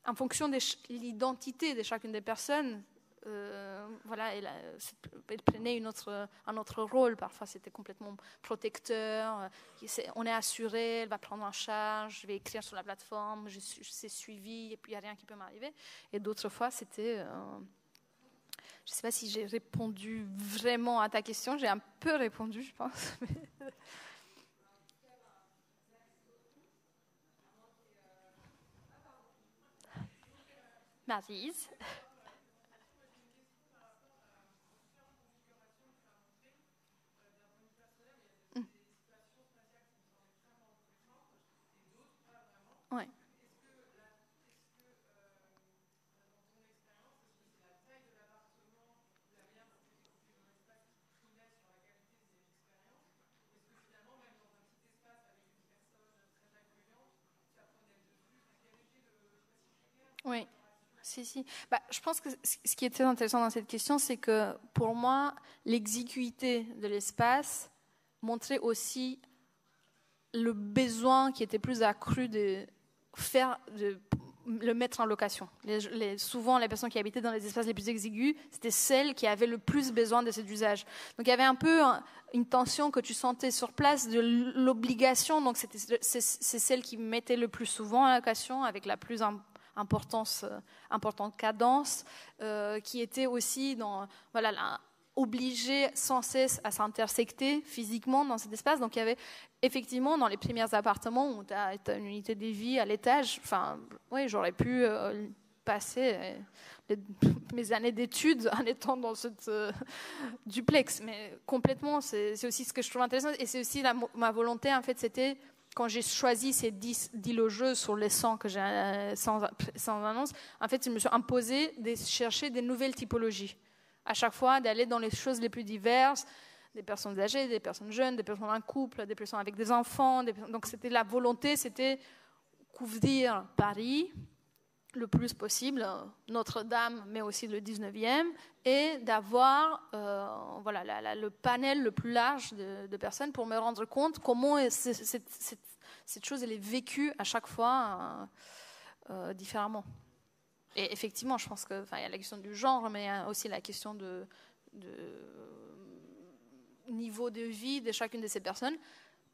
S2: en fonction de l'identité de chacune des personnes. Voilà, elle prenait un autre rôle. Parfois, c'était complètement protecteur. On est assuré, elle va prendre en charge, je vais écrire sur la plateforme, je suis suivi et puis il n'y a rien qui peut m'arriver. Et d'autres fois, c'était... je ne sais pas si j'ai répondu vraiment à ta question. J'ai un peu répondu, je pense. Maryse. Ouais. Oui, si. Bah, je pense que ce qui est très intéressant dans cette question, c'est que pour moi, l'exiguïté de l'espace montrait aussi le besoin qui était plus accru de le mettre en location. Souvent, les personnes qui habitaient dans les espaces les plus exigus, c'était celles qui avaient le plus besoin de cet usage. Donc il y avait un peu une tension que tu sentais sur place de l'obligation. Donc c'est celle qui mettait le plus souvent en location avec la plus importante cadence, qui était aussi obligée sans cesse à s'intersecter physiquement dans cet espace. Donc il y avait effectivement dans les premiers appartements où tu as une unité de vie à l'étage, j'aurais pu passer mes années d'études en étant dans cette duplex, mais complètement, c'est aussi ce que je trouve intéressant, et c'est aussi ma volonté, en fait, c'était quand j'ai choisi ces 10 logeuses sur les 100 que j'ai sans annonce, en fait, je me suis imposé de chercher des nouvelles typologies. À chaque fois, d'aller dans les choses les plus diverses, des personnes âgées, des personnes jeunes, des personnes en couple, des personnes avec des enfants. Donc, c'était la volonté, c'était couvrir Paris le plus possible, Notre-Dame, mais aussi le 19e, et d'avoir le panel le plus large de personnes pour me rendre compte comment cette chose elle est vécue à chaque fois différemment. Et effectivement, je pense qu'il y a la question du genre, mais il y a aussi la question de niveau de vie de chacune de ces personnes,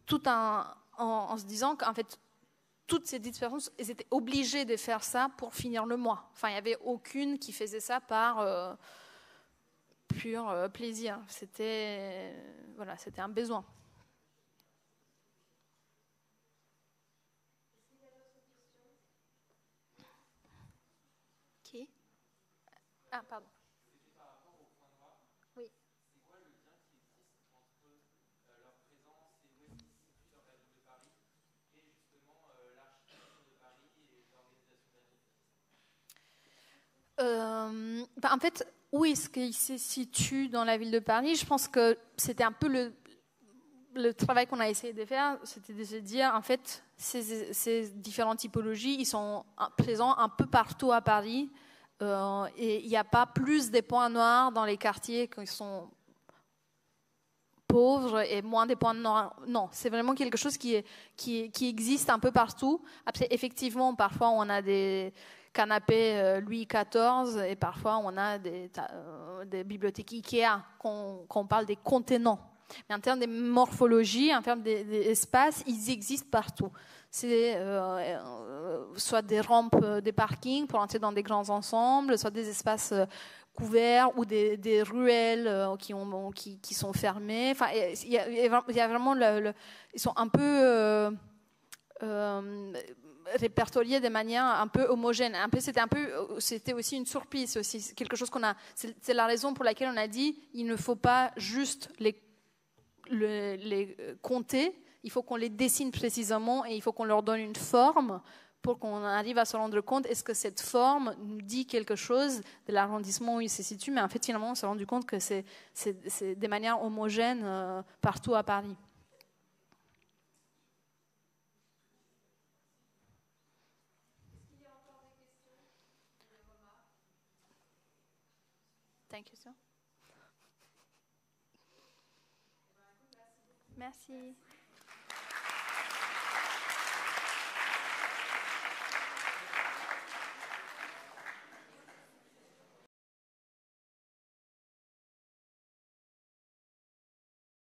S2: tout en se disant qu'en fait, toutes ces 10 personnes, elles étaient obligées de faire ça pour finir le mois. Enfin, il n'y avait aucune qui faisait ça par pur plaisir. C'était un besoin. Qui ? Ah, pardon. Oui. En fait, où est-ce qu'il se situe dans la ville de Paris? Je pense que c'était un peu le travail qu'on a essayé de faire, c'était de se dire, en fait, ces différentes typologies, ils sont présents un peu partout à Paris, et il n'y a pas plus des points noirs dans les quartiers qui sont pauvres et moins des points noirs. Non, c'est vraiment quelque chose qui existe un peu partout. Après, effectivement, parfois, on a des canapés Louis XIV et parfois, on a des bibliothèques Ikea qu'on parle des contenants. Mais en termes de morphologie, en termes d'espace, ils existent partout. C'est soit des rampes de parking pour entrer dans des grands ensembles, soit des espaces couverts ou des ruelles qui sont fermées. Enfin, il y a vraiment ils sont un peu répertoriés de manière un peu homogène. C'était aussi une surprise. C'est aussi quelque chose c'est la raison pour laquelle on a dit il ne faut pas juste les compter, il faut qu'on les dessine précisément et il faut qu'on leur donne une forme pour qu'on arrive à se rendre compte, est-ce que cette forme nous dit quelque chose de l'arrondissement où il se situe, mais en fait, finalement, on s'est rendu compte que c'est de manière homogène partout à Paris. Thank you, sir. Merci.